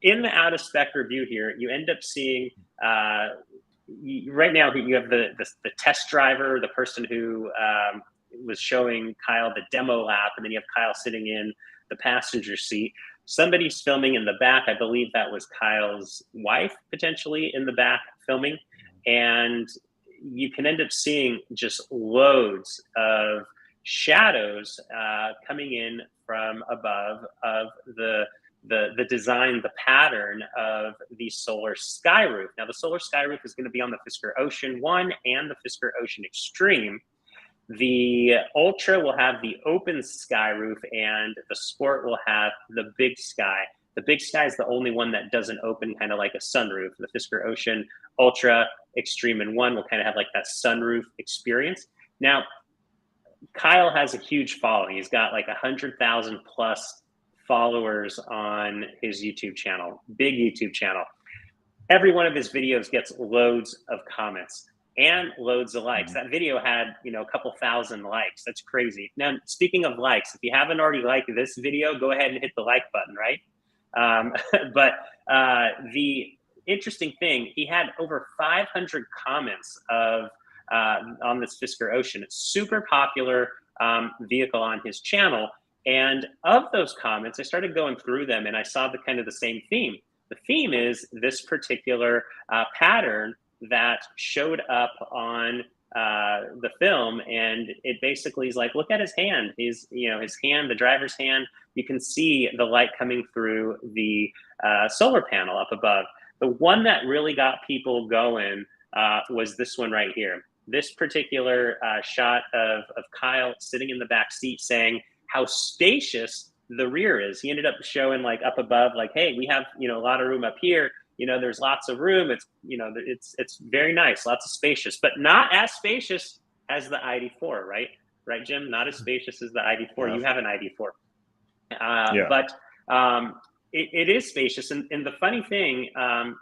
in the out of spec review here, you end up seeing right now you have the test driver, the person who was showing Kyle the demo lap, and then you have Kyle sitting in the passenger seat. Somebody's filming in the back. I believe that was Kyle's wife, potentially in the back filming. And you can end up seeing just loads of shadows coming in from above of the design, the pattern of the SolarSky Roof. Now, the SolarSky Roof is going to be on the Fisker Ocean 1 and the Fisker Ocean Extreme. The Ultra will have the open sky roof, and the Sport will have the big sky. The big sky is the only one that doesn't open, kind of like a sunroof. The Fisker Ocean, Ultra, Extreme, and One will kind of have like that sunroof experience. Now, Kyle has a huge following. He's got like 100,000 plus followers on his YouTube channel, big YouTube channel. Every one of his videos gets loads of comments and loads of likes. That video had, a couple thousand likes. That's crazy. Now, speaking of likes, if you haven't already liked this video, go ahead and hit the like button, right? But the interesting thing, he had over 500 comments on this Fisker Ocean. It's super popular vehicle on his channel. And of those comments, I started going through them, and I saw the same theme. The theme is this particular pattern that showed up on the film, and it basically is like, look at his hand. His hand, the driver's hand. You can see the light coming through the solar panel up above. The one that really got people going was this one right here. This particular shot of Kyle sitting in the back seat saying how spacious the rear is. He ended up showing like up above, like, hey, we have, a lot of room up here. There's lots of room. It's, it's very nice, lots of spacious, but not as spacious as the ID4, right? Right, Jim? Not as spacious as the ID4. Yeah. You have an ID4. Yeah. But it is spacious. And the funny thing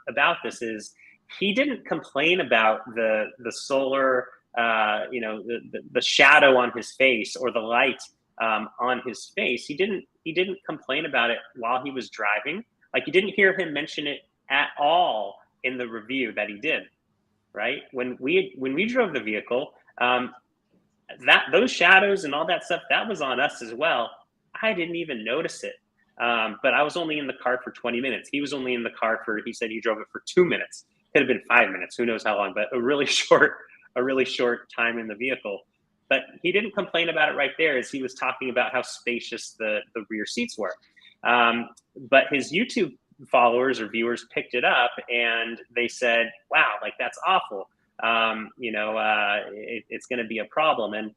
about this is he didn't complain about the solar, the shadow on his face or the light on his face. He didn't complain about it while he was driving. Like, you didn't hear him mention it at all in the review that he did, right? When we drove the vehicle, those shadows and all that stuff, that was on us as well. I didn't even notice it. But I was only in the car for 20 minutes. He was only in the car he said he drove it for 2 minutes. Could have been 5 minutes, who knows how long, but a really short time in the vehicle. But he didn't complain about it right there, as he was talking about how spacious the rear seats were. But his YouTube followers or viewers picked it up, and they said, wow, like, that's awful. It's going to be a problem. And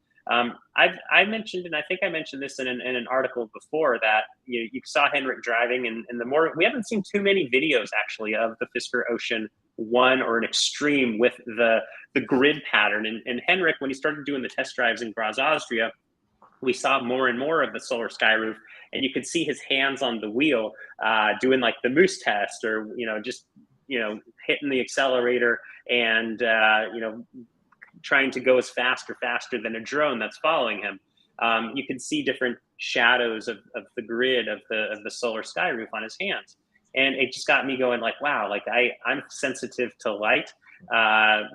I mentioned, and I think I mentioned this in an article before, that you saw Henrik driving, and we haven't seen too many videos actually of the Fisker Ocean One or an Extreme with the grid pattern. And Henrik, when he started doing the test drives in Graz, Austria, we saw more and more of the SolarSky Roof, and you could see his hands on the wheel doing like the moose test, or just hitting the accelerator and trying to go as faster than a drone that's following him. You can see different shadows of the grid of the SolarSky Roof on his hands. And it just got me going, like, wow, like I'm sensitive to light. My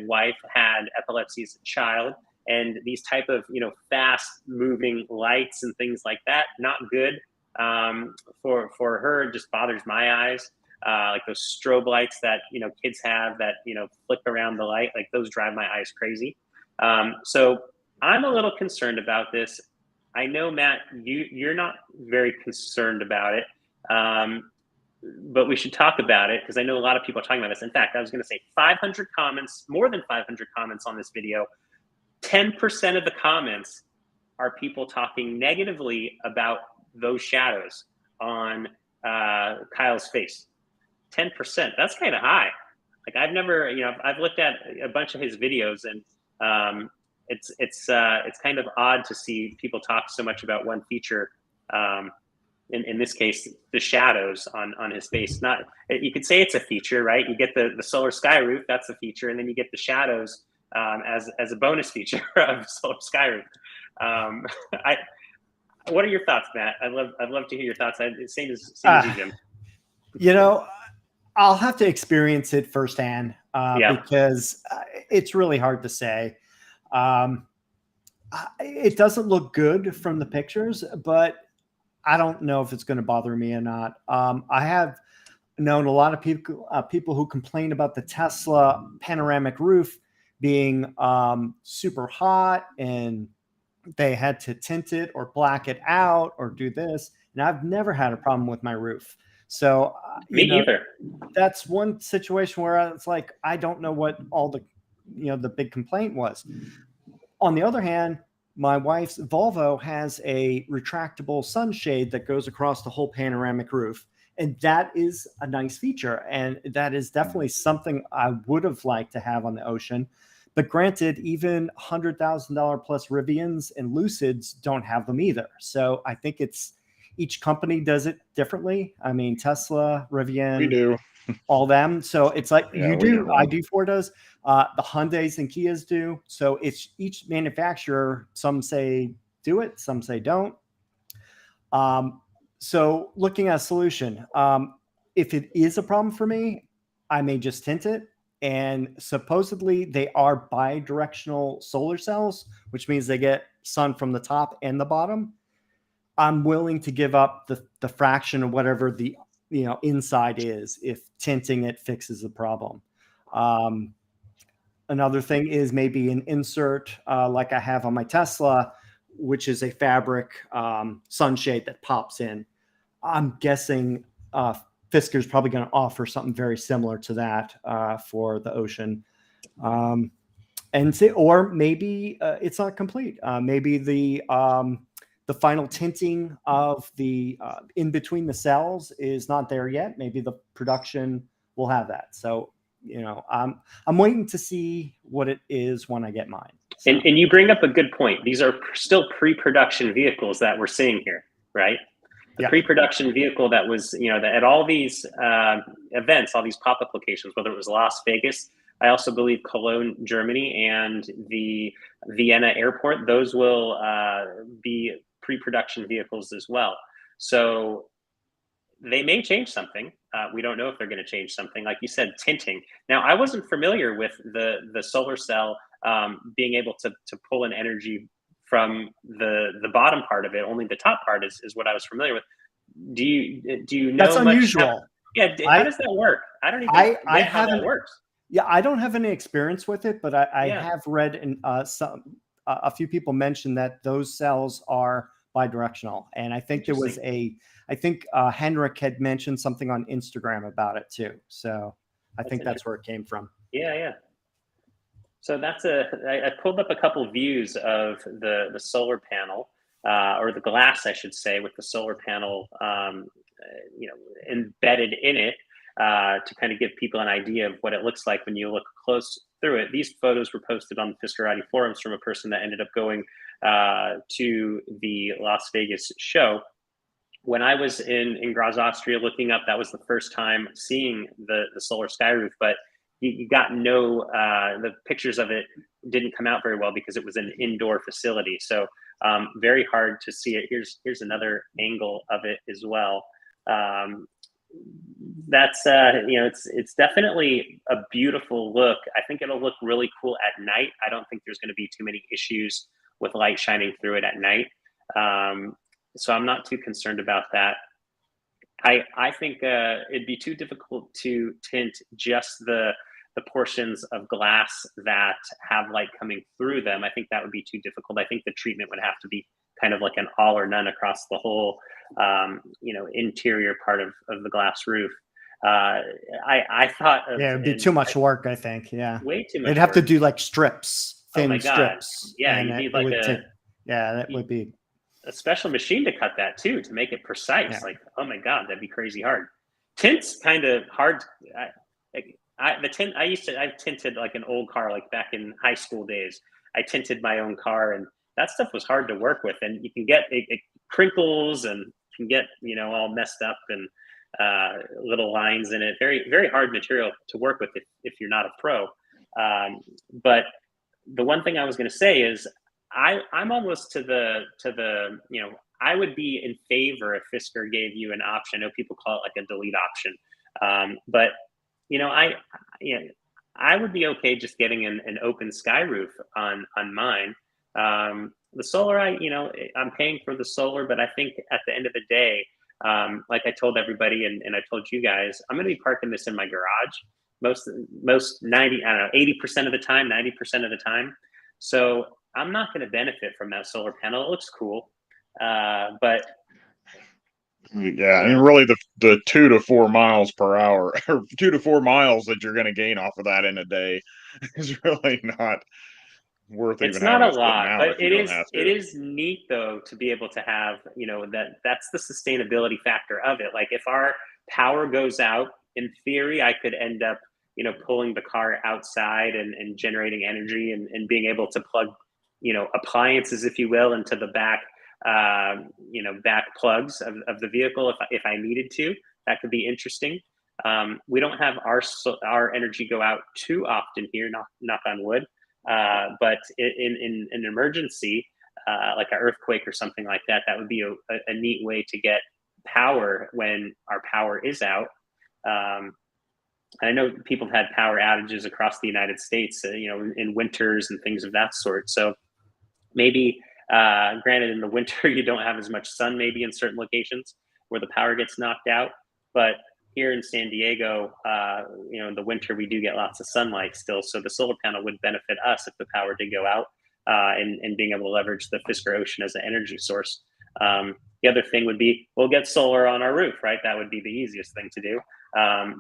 wife had epilepsy as a child, and these type of, fast moving lights and things like that, not good for her. It just bothers my eyes. Like those strobe lights that, kids have that, flick around the light, like those drive my eyes crazy. So I'm a little concerned about this. I know, Matt, you're not very concerned about it, but we should talk about it, because I know a lot of people are talking about this. In fact, I was going to say 500 comments, more than 500 comments on this video. 10% of the comments are people talking negatively about those shadows on Kyle's face. 10%, that's kind of high. Like, I've never, I've looked at a bunch of his videos, and it's kind of odd to see people talk so much about one feature. In this case, the shadows on his face. Not, you could say it's a feature, right? You get the SolarSky Roof, that's a feature, and then you get the shadows as a bonus feature of SolarSky Roof. What are your thoughts, Matt? I'd love to hear your thoughts. Same as you, Jim. I'll have to experience it firsthand because it's really hard to say. It doesn't look good from the pictures, but I don't know if it's going to bother me or not. I have known a lot of people who complain about the Tesla panoramic roof being super hot, and they had to tint it or black it out or do this. And I've never had a problem with my roof. So me either. That's one situation where it's like, I don't know what all the, the big complaint was. On the other hand, my wife's Volvo has a retractable sunshade that goes across the whole panoramic roof. And that is a nice feature. And that is definitely something I would have liked to have on the Ocean. But granted, even $100,000 plus Rivians and Lucids don't have them either. So I think it's each company does it differently. I mean, Tesla, Rivian, We do. all them. So it's like Yeah, you we do, do. I do, Ford does, the Hyundais and Kias do. So it's each manufacturer. Some say do it, some say don't. So looking at a solution, if it is a problem for me, I may just tint it. And supposedly they are bi-directional solar cells, which means they get sun from the top and the bottom. I'm willing to give up the fraction of whatever the inside is if tinting it fixes the problem. Another thing is maybe an insert like I have on my Tesla, which is a fabric sunshade that pops in. I'm guessing Fisker is probably going to offer something very similar to that for the Ocean. Or maybe it's not complete. Maybe the final tinting of the in between the cells is not there yet. Maybe the production will have that. So, I'm waiting to see what it is when I get mine. So. And you bring up a good point. These are still pre-production vehicles that we're seeing here, right? The pre-production vehicle that was, that at all these events, all these pop-up locations, whether it was Las Vegas, I also believe Cologne, Germany, and the Vienna airport, those will be pre-production vehicles as well. So they may change something. We don't know if they're going to change something. Like you said, tinting. Now, I wasn't familiar with the solar cell being able to pull in energy from the bottom part of it. Only the top part is what I was familiar with. Do you know? That's unusual. How does that work? I don't even know how that works. Yeah, I don't have any experience with it, but I have read a few people mention that those cells are bidirectional, and I think there was Henrik had mentioned something on Instagram about it too. So I think that's where it came from. Yeah. So I pulled up a couple views of the solar panel, or the glass, I should say, with the solar panel, embedded in it, to kind of give people an idea of what it looks like when you look close through it. These photos were posted on the Fiskerati forums from a person that ended up going to the Las Vegas show. When I was in Graz, Austria, looking up, that was the first time seeing the SolarSky Roof, but you got the pictures of it didn't come out very well because it was an indoor facility. So very hard to see it. Here's another angle of it as well. That's it's definitely a beautiful look. I think it'll look really cool at night. I don't think there's going to be too many issues with light shining through it at night. So I'm not too concerned about that. I think it'd be too difficult to tint just the portions of glass that have light coming through them. I think that would be too difficult. I think the treatment would have to be kind of like an all or none across the whole, interior part of the glass roof. I thought it'd be too much work. I think, way too much. They'd have to do like strips, thin strips. Yeah, you need like that would be a special machine to cut that too, to make it precise. Yeah. Like, oh my God, that'd be crazy hard. Tint's kind of hard. I tinted like an old car, like back in high school days. I tinted my own car, and that stuff was hard to work with. And you can get it crinkles and can get all messed up and little lines in it. Very, very hard material to work with if you're not a pro. But the one thing I was going to say is I'm almost to the I would be in favor if Fisker gave you an option. I know people call it like a delete option, but I would be okay just getting an open sky roof on mine. The solar, I'm paying for the solar, but I think at the end of the day, like I told everybody and I told you guys, I'm going to be parking this in my garage most 80% of the time, 90% of the time. So I'm not going to benefit from that solar panel. It looks cool, but yeah, and really the 2 to 4 miles per hour, or 2 to 4 miles that you're going to gain off of that in a day is really not worth It's even not having a us putting lot, out but if you don't have it to. is neat though to be able to have, that's the sustainability factor of it. Like if our power goes out, in theory, I could end up, pulling the car outside and generating energy and being able to plug, appliances, if you will, into the back, back plugs of the vehicle if I needed to. That could be interesting. We don't have our energy go out too often here, knock on wood. But in an emergency, like an earthquake or something like that, that would be a neat way to get power when our power is out. I know people have had power outages across the United States, in winters and things of that sort. So maybe, granted, in the winter, you don't have as much sun, maybe in certain locations where the power gets knocked out. But here in San Diego, in the winter, we do get lots of sunlight still. So the solar panel would benefit us if the power did go out, and being able to leverage the Fisker Ocean as an energy source. The other thing would be, we'll get solar on our roof, right? That would be the easiest thing to do.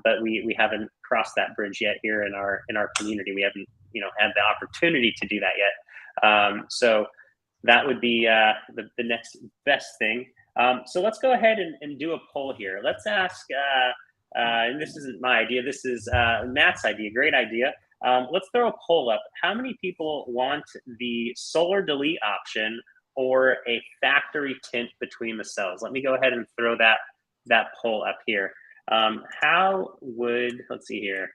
But we haven't crossed that bridge yet here in our community. We haven't, had the opportunity to do that yet. So that would be the next best thing. So let's go ahead and do a poll here. Let's ask, and this isn't my idea, this is Matt's idea, great idea. Let's throw a poll up. How many people want the solar delete option or a factory tint between the cells? Let me go ahead and throw that poll up here. Let's see here.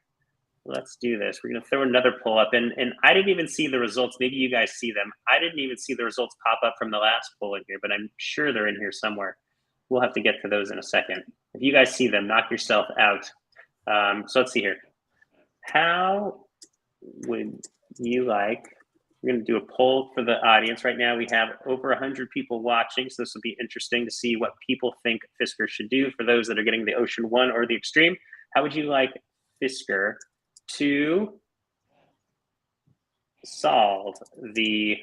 Let's do this. We're going to throw another poll up, and I didn't even see the results. Maybe you guys see them. I didn't even see the results pop up from the last poll in here, but I'm sure they're in here somewhere. We'll have to get to those in a second. If you guys see them, knock yourself out. So let's see here. How would you like? We're going to do a poll for the audience. Right now, we have over 100 people watching, so this will be interesting to see what people think Fisker should do. For those that are getting the Ocean 1 or the Extreme, how would you like Fisker to solve the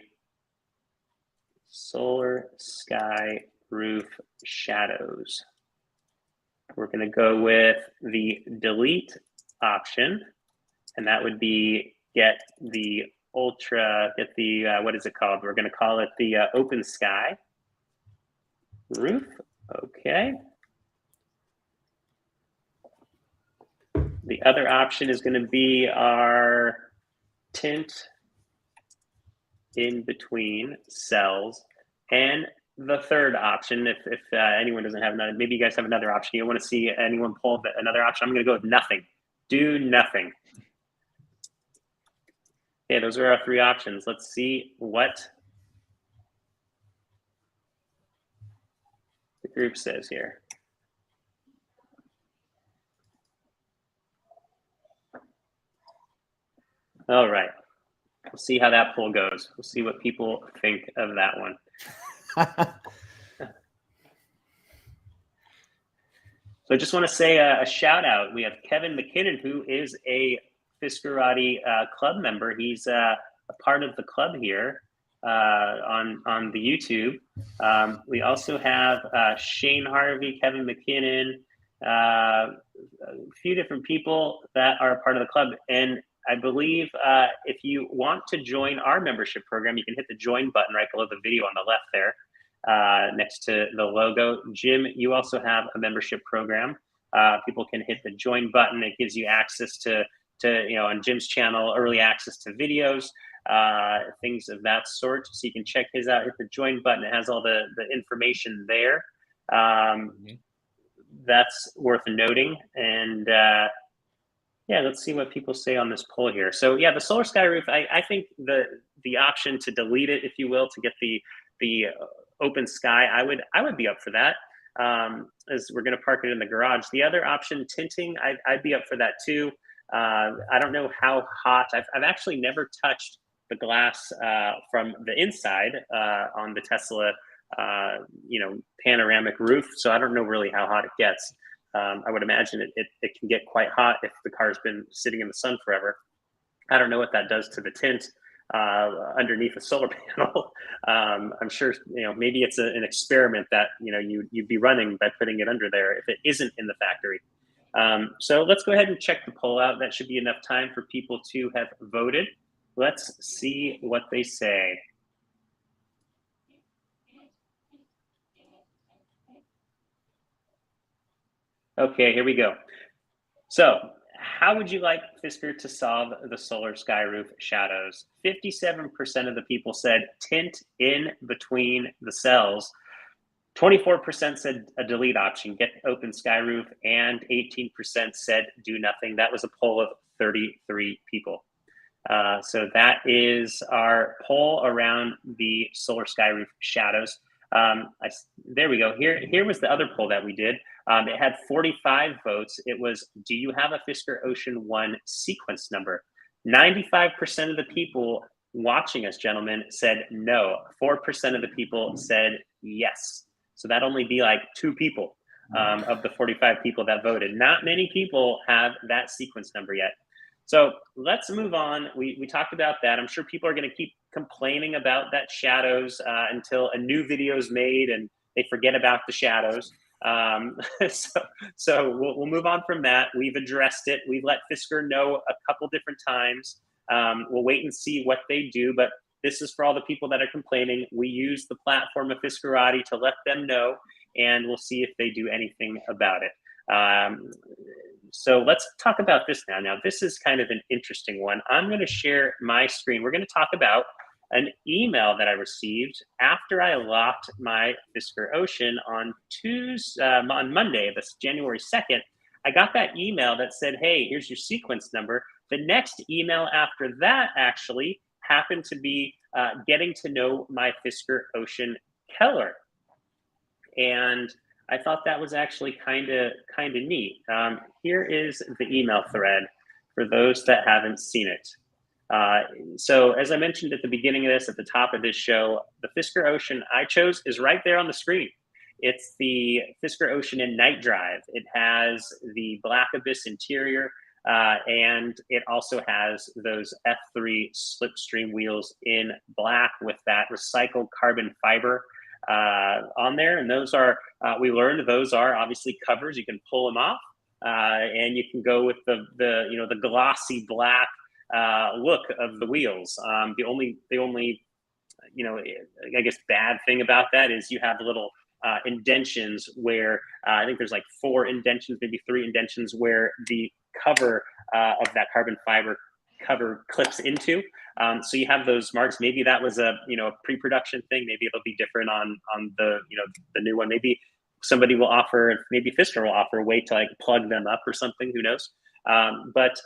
SolarSky Roof shadows? We're going to go with the delete option, and that would be get the what is it called? We're going to call it the Open Sky Roof. Okay. The other option is going to be our tint in between cells. And the third option, if anyone doesn't have another, maybe you guys have another option. You want to see anyone pull another option? I'm going to go with nothing. Do nothing. Okay, those are our three options. Let's see what the group says here. All right. We'll see how that poll goes. We'll see what people think of that one. So I just want to say a shout out. We have Kevin McKinnon, who is a Fiskerati club member. He's a part of the club here on the YouTube. We also have Shane Harvey, Kevin McKinnon, a few different people that are a part of the club. And I believe if you want to join our membership program, you can hit the join button right below the video on the left there, next to the logo. Jim, you also have a membership program. People can hit the join button. It gives you access to on Jim's channel, early access to videos, things of that sort. So you can check his out, hit the join button. It has all the information there. That's worth noting. And yeah, let's see what people say on this poll here. So yeah, the SolarSky Roof, I think the option to delete it, if you will, to get the open sky, I would be up for that. As we're going to park it in the garage. The other option, tinting, I'd be up for that too. I don't know how hot. I've actually never touched the glass from the inside on the Tesla, panoramic roof. So I don't know really how hot it gets. I would imagine it can get quite hot if the car's been sitting in the sun forever. I don't know what that does to the tint underneath a solar panel. I'm sure, maybe it's an experiment that, you'd be running by putting it under there if it isn't in the factory. So let's go ahead and check the poll out. That should be enough time for people to have voted. let's see what they say. Okay, here we go. So, how would you like Fisker to solve the SolarSky Roof shadows? 57% of the people said tint in between the cells. 24% said a delete option, get open sky roof, and 18% said do nothing. That was a poll of 33 people. So that is our poll around the SolarSky Roof shadows. There we go. Here was the other poll that we did. It had 45 votes. It was, do you have a Fisker Ocean 1 sequence number? 95% of the people watching us, gentlemen, said no. 4% of the people said yes. So that'd only be like 2 people of the 45 people that voted. Not many people have that sequence number yet. So let's move on. We talked about that. I'm sure people are going to keep complaining about that shadows until a new video is made and they forget about the shadows. So we'll move on from that. We've addressed it. We've let Fisker know a couple different times. We'll wait and see what they do, but this is for all the people that are complaining. We use the platform of Fiskerati to let them know, and we'll see if they do anything about it. So let's talk about this now. Now, this is kind of an interesting one. I'm going to share my screen. We're going to talk about an email that I received after I locked my Fisker Ocean on Monday, that's January 2nd. I got that email that said, hey, here's your sequence number. The next email after that actually happened to be getting to know my Fisker Ocean Keller. And I thought that was actually kind of neat. Here is the email thread for those that haven't seen it. So as I mentioned at the beginning of this, at the top of this show, the Fisker Ocean I chose is right there on the screen. It's the Fisker Ocean in night drive. It has the Black Abyss interior, and it also has those F3 slipstream wheels in black with that recycled carbon fiber on there. And those are, we learned those are obviously covers. You can pull them off, and you can go with the glossy black look of the wheels. The only I guess bad thing about that is you have little indentions where I think there's like 4 indentions, maybe 3 indentions where the cover of that carbon fiber cover clips into. So you have those marks. Maybe that was a pre-production thing. Maybe it'll be different on the the new one. Maybe somebody will offer, maybe Fisker will offer a way to like plug them up or something. Who knows? But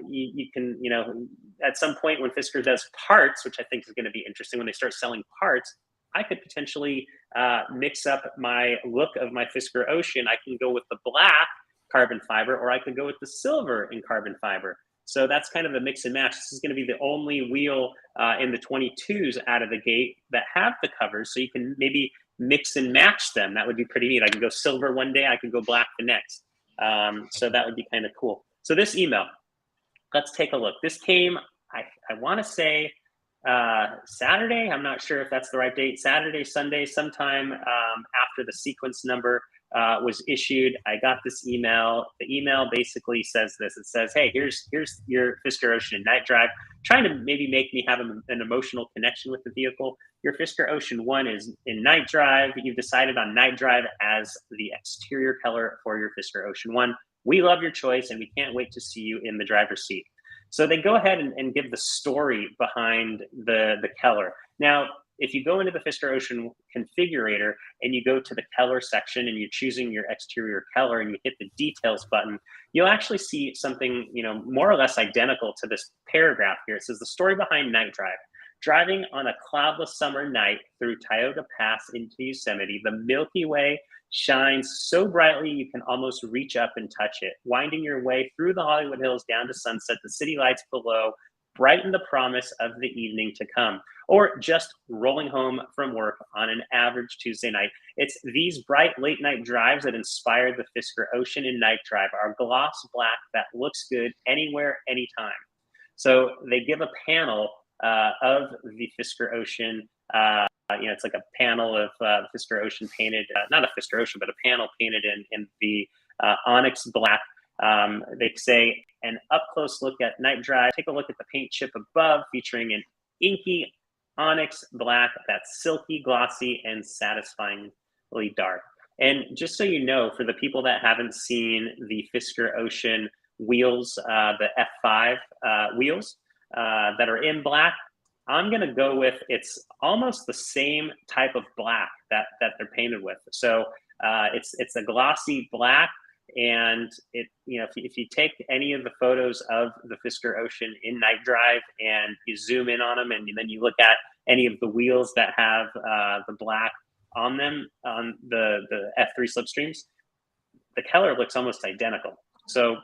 you can at some point when Fisker does parts, which I think is going to be interesting when they start selling parts, I could potentially mix up my look of my Fisker Ocean. I can go with the black carbon fiber, or I could go with the silver in carbon fiber. So that's kind of the mix and match. This is going to be the only wheel in the 22s out of the gate that have the covers, so you can maybe mix and match them. That would be pretty neat. I can go silver one day, I can go black the next. So that would be kind of cool. So this email, let's take a look. This came, I want to say Saturday. I'm not sure if that's the right date. Saturday, Sunday, sometime after the sequence number was issued, I got this email. The email basically says this. It says, hey, here's your Fisker Ocean in night drive, trying to maybe make me have an emotional connection with the vehicle. Your Fisker Ocean 1 is in night drive. You've decided on night drive as the exterior color for your Fisker Ocean 1. We love your choice, and we can't wait to see you in the driver's seat. So they go ahead and give the story behind the Keller. Now, if you go into the Fisker Ocean configurator and you go to the Keller section and you're choosing your exterior Keller and you hit the details button, you'll actually see something, more or less identical to this paragraph here. It says the story behind night drive. Driving on a cloudless summer night through Tioga Pass into Yosemite, the Milky Way shines so brightly you can almost reach up and touch it. Winding your way through the Hollywood Hills down to sunset, the city lights below brighten the promise of the evening to come. Or just rolling home from work on an average Tuesday night. It's these bright late night drives that inspired the Fisker Ocean in night drive, our gloss black that looks good anywhere, anytime. So they give a panel of the Fisker Ocean. It's like a panel of Fisker Ocean painted, not a Fisker Ocean, but a panel painted in the onyx black. They say an up close look at night drive. Take a look at the paint chip above, featuring an inky onyx black that's silky, glossy, and satisfyingly dark. And just so you know, for the people that haven't seen the Fisker Ocean wheels, the F5 wheels that are in black, I'm going to go with, it's almost the same type of black that they're painted with. So it's a glossy black, and it, if you take any of the photos of the Fisker Ocean in night drive and you zoom in on them, and then you look at any of the wheels that have the black on them, on the F3 slipstreams, the color looks almost identical. So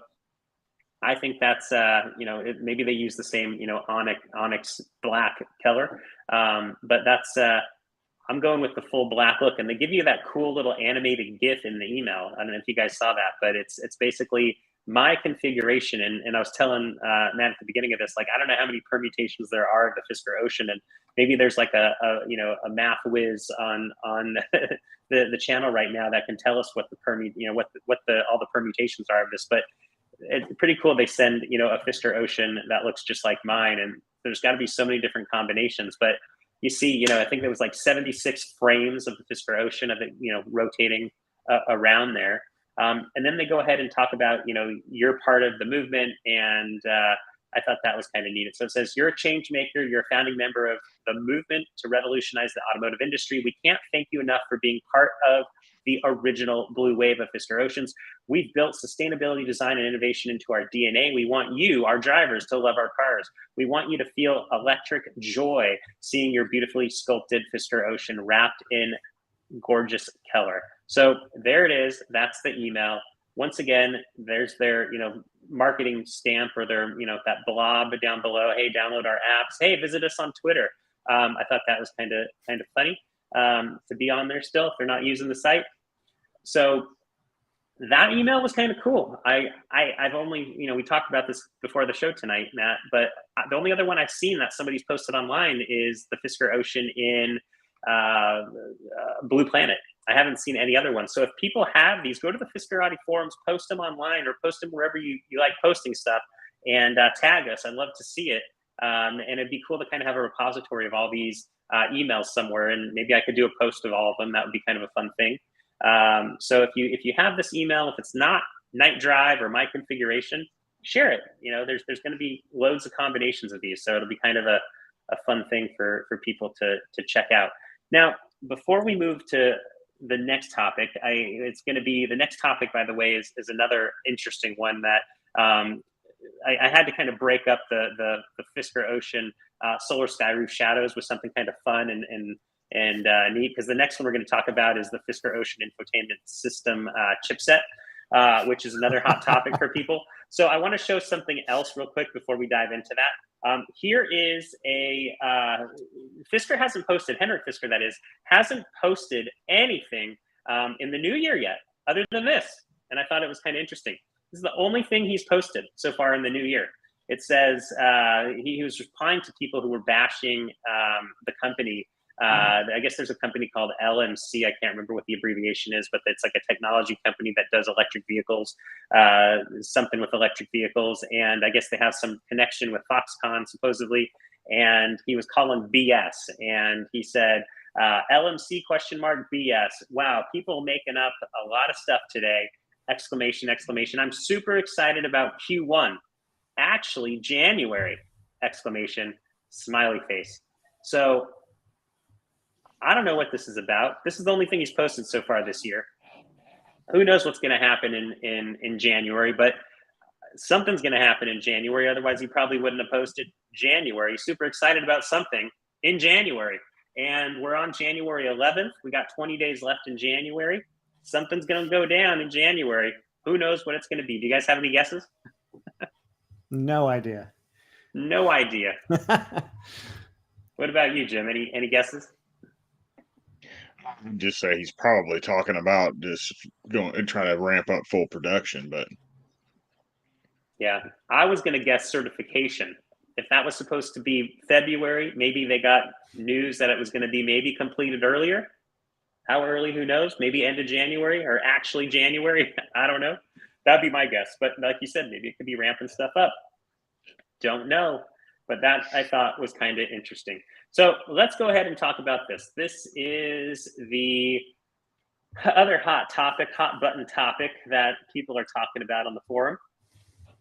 I think that's, maybe they use the same, onyx black color. But that's, I'm going with the full black look, and they give you that cool little animated GIF in the email. I don't know if you guys saw that, but it's basically my configuration. And I was telling Matt at the beginning of this, like, I don't know how many permutations there are of the Fisker Ocean, and maybe there's like a math whiz on the channel right now that can tell us what the all the permutations are of this. But it's pretty cool. They send, a Fisker Ocean that looks just like mine, and there's got to be so many different combinations. But you see, I think there was like 76 frames of the Fisker Ocean of it, rotating around there. And then they go ahead and talk about, you're part of the movement. And I thought that was kind of neat. So it says, you're a change maker. You're a founding member of the movement to revolutionize the automotive industry. We can't thank you enough for being part of the original blue wave of Fisker Oceans. We've built sustainability, design, and innovation into our DNA. We want you, our drivers, to love our cars. We want you to feel electric joy seeing your beautifully sculpted Fisker Ocean wrapped in gorgeous color. So there it is. That's the email. Once again, there's their, marketing stamp, or their, that blob down below. Hey, download our apps. Hey, visit us on Twitter. I thought that was kind of funny to be on there still if they're not using the site. So that email was kind of cool. I've only, we talked about this before the show tonight, Matt, but the only other one I've seen that somebody's posted online is the Fisker Ocean in Blue Planet. I haven't seen any other ones. So if people have these, go to the Fisker Audi forums, post them online, or post them wherever you like posting stuff, and tag us. I'd love to see it. And it'd be cool to kind of have a repository of all these emails somewhere, and maybe I could do a post of all of them. That would be kind of a fun thing. So if you have this email, if it's not night drive or my configuration, share it. There's going to be loads of combinations of these, so it'll be kind of a fun thing for people to check out. Now, before we move to the next topic, it's going to be, the next topic, by the way, is another interesting one that I had to kind of break up the Fisker Ocean SolarSky Roof shadows with something kind of fun and neat, because the next one we're going to talk about is the Fisker Ocean Infotainment System chipset, which is another hot topic for people. So I want to show something else real quick before we dive into that. Here is a Fisker hasn't posted, Henrik Fisker that is, hasn't posted anything in the new year yet, other than this. And I thought it was kind of interesting. This is the only thing he's posted so far in the new year. It says he was replying to people who were bashing the company. I guess there's a company called LMC. I can't remember what the abbreviation is, but it's like a technology company that does electric vehicles, something with electric vehicles. And I guess they have some connection with Foxconn, supposedly. And he was calling BS. And he said, LMC ? BS. Wow, people making up a lot of stuff today. ! I'm super excited about Q1. Actually, January! ! Smiley face. So I don't know what this is about. This is the only thing he's posted so far this year. Who knows what's going to happen in January, but something's going to happen in January. Otherwise, he probably wouldn't have posted January. He's super excited about something in January. And we're on January 11th. We got 20 days left in January. Something's going to go down in January. Who knows what it's going to be? Do you guys have any guesses? No idea. No idea. What about you, Jim? Any guesses? I'd just say he's probably talking about just going and trying to ramp up full production, but yeah, I was going to guess certification. If that was supposed to be February, maybe they got news that it was going to be maybe completed earlier. How early? Who knows? Maybe end of January, or actually January. I don't know. that'd be my guess. But like you said, maybe it could be ramping stuff up. Don't know. But that I thought was kind of interesting. So let's go ahead and talk about this. This is the other hot button topic that people are talking about on the forum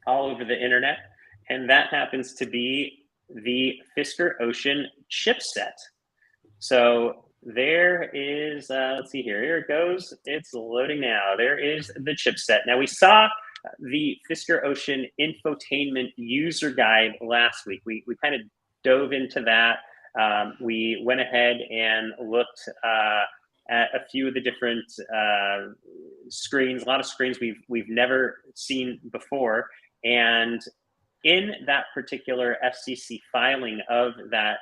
all over the internet. And that happens to be the Fisker Ocean chipset. So there is, let's see here. Here it goes. It's loading now. There is the chipset. Now we saw the Fisker Ocean Infotainment user guide last week. We kind of dove into that. We went ahead and looked at a few of the different screens, a lot of screens we've never seen before. And in that particular FCC filing of that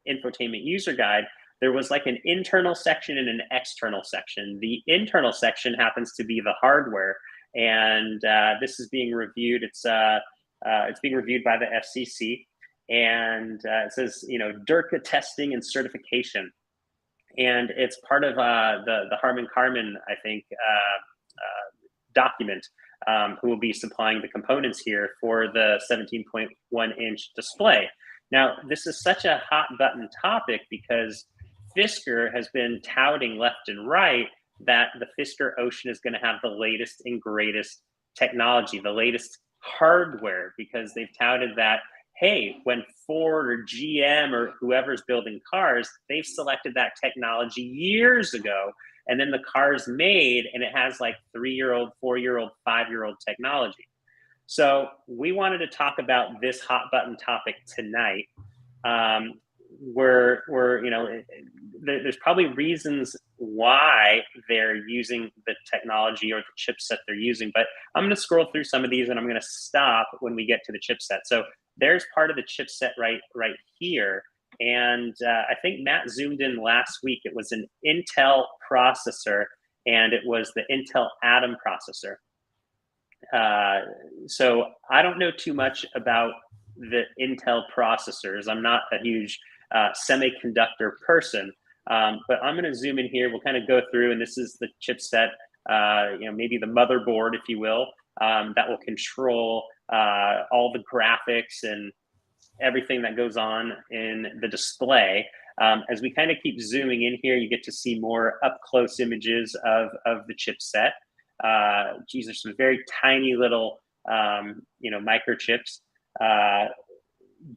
infotainment user guide, there was like an internal section and an external section. The internal section happens to be the hardware, and this is being reviewed. It's being reviewed by the FCC, and it says, you know, DERCA testing and certification, and it's part of the Harman Kardon, I think, document. Who will be supplying the components here for the 17.1 inch display. Now, this is such a hot button topic because Fisker has been touting left and right that the Fisker Ocean is going to have the latest and greatest technology, the latest hardware, because they've touted that, hey, when Ford or GM or whoever's building cars, they've selected that technology years ago. And then the car's made and it has like 3-year-old, 4-year-old, 5-year-old technology. So we wanted to talk about this hot button topic tonight. Where you know, there's probably reasons why they're using the technology or the chipset they're using, but I'm going to scroll through some of these and I'm going to stop when we get to the chipset. So there's part of the chipset right here. And I think Matt zoomed in last week. It was an Intel processor, and it was the Intel Atom processor. So I don't know too much about the Intel processors. I'm not a huge semiconductor person, but I'm going to zoom in here. We'll kind of go through, and this is the chipset, you know, maybe the motherboard, if you will, that will control all the graphics and everything that goes on in the display. As we kind of keep zooming in here, you get to see more up close images of the chipset. Geez, there's some very tiny little, you know, microchips.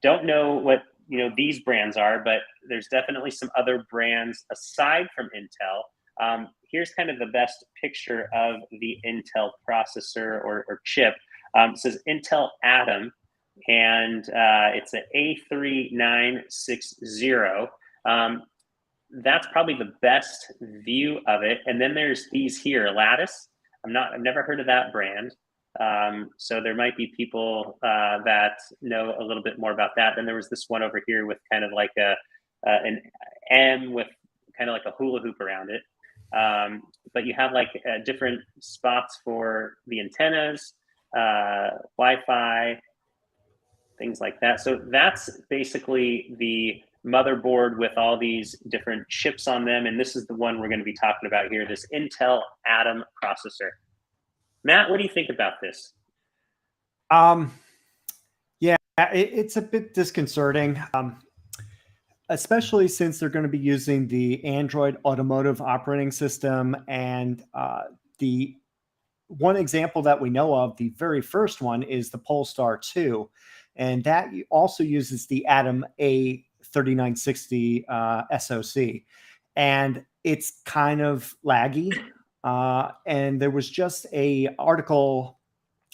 Don't know what, you know, these brands are, but there's definitely some other brands aside from Intel. Here's kind of the best picture of the Intel processor or chip. It says Intel Atom, and it's an A3960. That's probably the best view of it. And then there's these here, Lattice. I've never heard of that brand. So there might be people that know a little bit more about that. Then there was this one over here with kind of like an M with kind of like a hula hoop around it. But you have like different spots for the antennas, Wi-Fi, things like that. So that's basically the motherboard with all these different chips on them. And this is the one we're going to be talking about here, this Intel Atom processor. Matt, what do you think about this? Yeah, it's a bit disconcerting, especially since they're going to be using the Android automotive operating system. And the one example that we know of, the very first one, is the Polestar 2. And that also uses the Atom A3960 SoC. And it's kind of laggy. And there was just a article,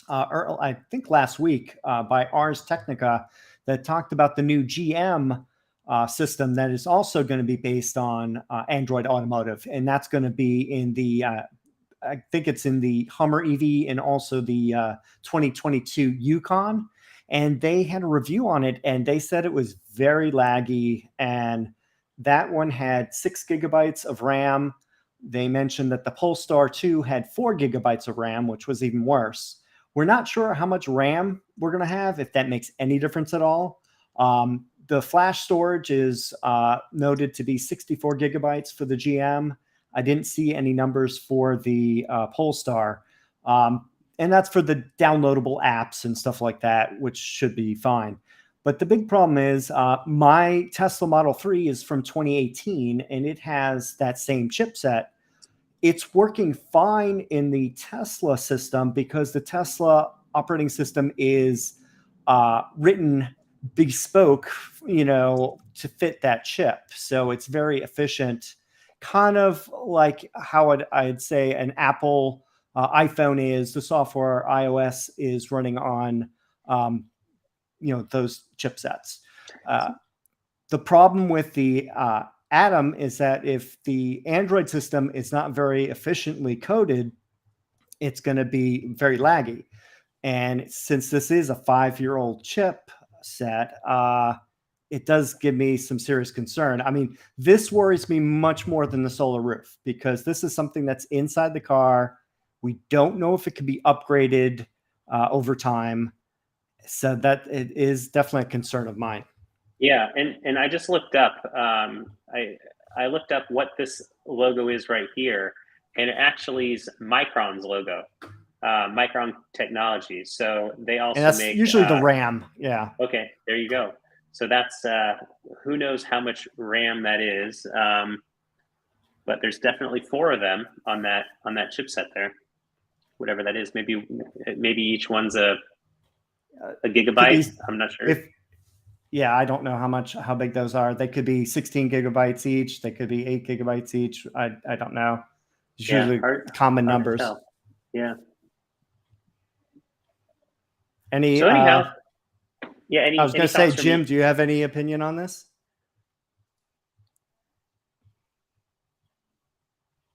I think last week, by Ars Technica that talked about the new GM system that is also going to be based on Android Automotive, and that's going to be in the I think it's in the Hummer EV and also the 2022 Yukon. And they had a review on it, and they said it was very laggy, and that one had 6 gigabytes of RAM. They mentioned that the Polestar 2 had 4 gigabytes of RAM, which was even worse. We're not sure how much RAM we're going to have, if that makes any difference at all. The flash storage is noted to be 64 gigabytes for the GM. I didn't see any numbers for the Polestar. and that's for the downloadable apps and stuff like that, which should be fine. But the big problem is my Tesla Model 3 is from 2018, and it has that same chipset. It's working fine in the Tesla system because the Tesla operating system is written bespoke, to fit that chip. So it's very efficient, kind of like how I'd say an Apple iPhone is. The software iOS is running on, those chipsets. The problem with the Atom is that if the Android system is not very efficiently coded, it's going to be very laggy. And since this is a 5-year-old chip set, it does give me some serious concern. I mean, this worries me much more than the Solar Roof because this is something that's inside the car. We don't know if it can be upgraded over time. So that it is definitely a concern of mine. Yeah, and I just looked up. I looked up what this logo is right here, and it actually is Micron's logo, Micron Technologies. So they also and that's make usually the RAM. Yeah. Okay, there you go. So that's who knows how much RAM that is, but there's definitely 4 of them on that chipset there, whatever that is. Maybe each one's a gigabyte. I'm not sure. Yeah, I don't know how big those are. They could be 16 gigabytes each. They could be 8 gigabytes each. I don't know. It's usually common numbers. Yeah. Any? So anyhow, I was going to say, Jim, do you have any opinion on this?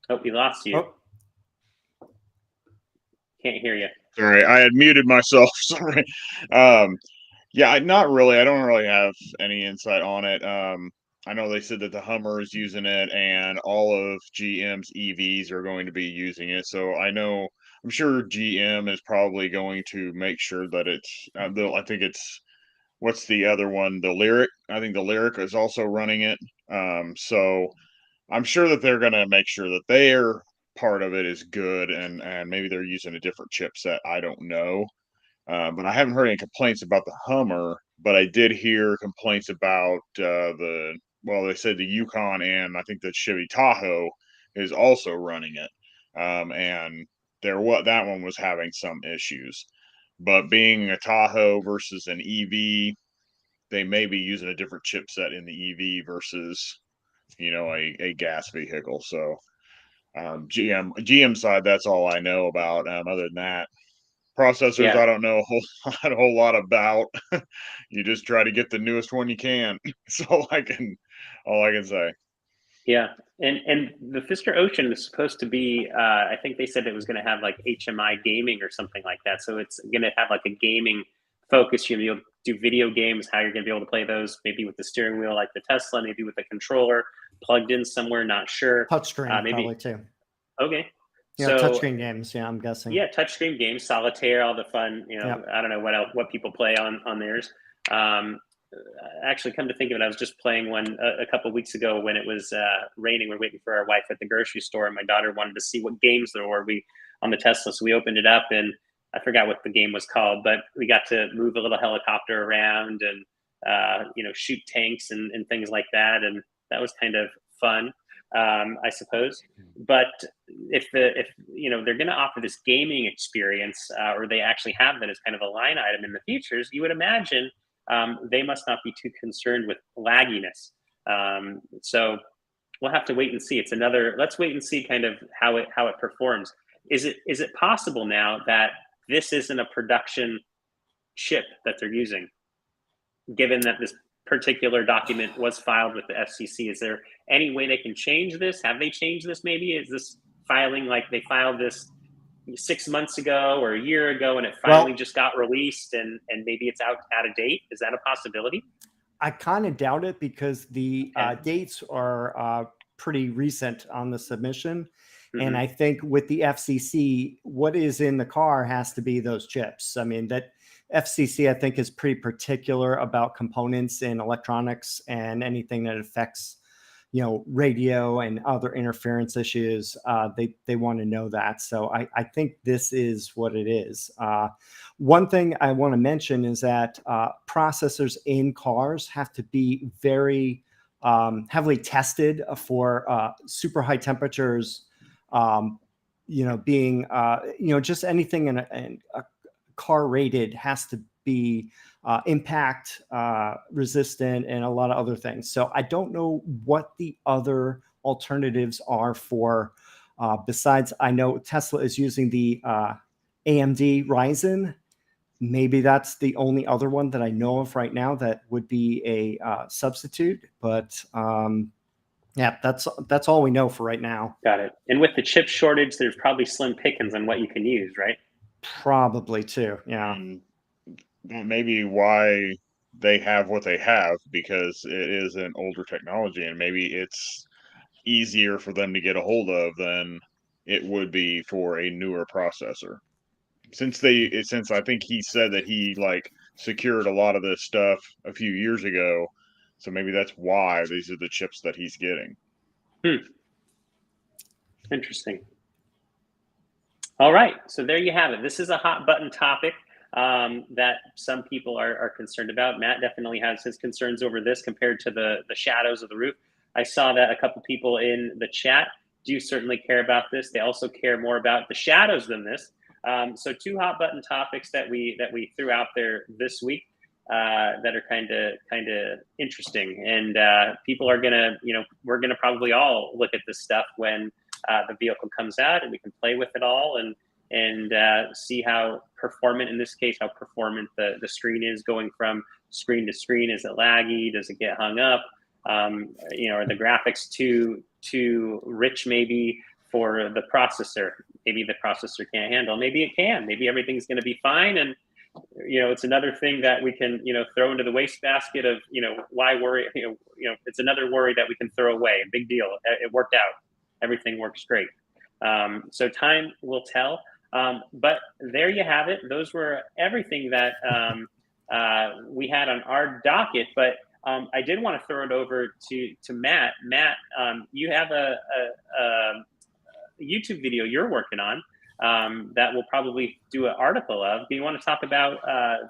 Oh, we lost you. Oh. Can't hear you. Sorry, I had muted myself. Sorry. Yeah, not really. I don't really have any insight on it. I know they said that the Hummer is using it and all of GM's EVs are going to be using it. So I'm sure GM is probably going to make sure that it's, I think it's, what's the other one? The Lyric. I think the Lyric is also running it. So I'm sure that they're going to make sure that their part of it is good and maybe they're using a different chipset. I don't know. But I haven't heard any complaints about the Hummer, but I did hear complaints about they said the Yukon and I think the Chevy Tahoe is also running it. And that one was having some issues. But being a Tahoe versus an EV, they may be using a different chipset in the EV versus, a gas vehicle. So GM side, that's all I know about. Other than that, processors, I don't know a whole lot about. You just try to get the newest one you can. That's all I can say. Yeah, and the Fisker Ocean is supposed to be. I think they said it was going to have like HMI gaming or something like that. So it's going to have like a gaming focus. You'll do video games. How you're going to be able to play those? Maybe with the steering wheel, like the Tesla. Maybe with the controller plugged in somewhere. Not sure. Touchscreen, maybe. Probably too. Okay. Yeah, so, touchscreen games. Yeah, I'm guessing. Yeah, touchscreen games, solitaire, all the fun. I don't know what people play on theirs. Actually, come to think of it, I was just playing one a couple of weeks ago when it was raining. We're waiting for our wife at the grocery store, and my daughter wanted to see what games there were. On the Tesla, so we opened it up, and I forgot what the game was called, but we got to move a little helicopter around and shoot tanks and things like that, and that was kind of fun. I suppose, but if they're going to offer this gaming experience, or they actually have that as kind of a line item in the features, you would imagine they must not be too concerned with lagginess. So we'll have to wait and see. Let's wait and see kind of how it performs. Is it possible now that this isn't a production chip that they're using, given that this particular document was filed with the FCC? Is there any way they can change this? Have they changed this? Maybe is this filing like they filed this 6 months ago or a year ago and it finally just got released and maybe it's out of date? Is that a possibility? I kind of doubt it because the dates are pretty recent on the submission. Mm-hmm. And I think with the FCC, what is in the car has to be those chips. I mean, that FCC, I think, is pretty particular about components in electronics and anything that affects, radio and other interference issues. They want to know that. So I think this is what it is. One thing I want to mention is that processors in cars have to be very heavily tested for super high temperatures, being, just anything in a car rated has to be impact resistant and a lot of other things. So I don't know what the other alternatives are for, besides I know Tesla is using the AMD Ryzen. Maybe that's the only other one that I know of right now that would be a substitute. But yeah, that's all we know for right now. Got it. And with the chip shortage, there's probably slim pickings on what you can use, right? Probably too. Yeah. And that may be why they have what they have, because it is an older technology, and maybe it's easier for them to get a hold of than it would be for a newer processor. Since I think he said that he secured a lot of this stuff a few years ago, so maybe that's why these are the chips that he's getting. Interesting. All right, so there you have it. This is a hot button topic that some people are concerned about. Matt definitely has his concerns over this compared to the shadows of the roof. I saw that a couple people in the chat do certainly care about this. They also care more about the shadows than this. So two hot button topics that we threw out there this week that are kind of interesting, and people are gonna, we're gonna probably all look at this stuff when the vehicle comes out, and we can play with it all and see how performant, in this case, how performant the screen is going from screen to screen. Is it laggy? Does it get hung up? Are the graphics too rich maybe for the processor? Maybe the processor can't handle. Maybe it can. Maybe everything's going to be fine. And it's another thing that we can throw into the wastebasket of why worry. It's another worry that we can throw away. Big deal. It worked out. Everything works great. So time will tell. But there you have it. Those were everything that we had on our docket. But I did want to throw it over to Matt. Matt, you have a YouTube video you're working on that we'll probably do an article of. Do you want to talk about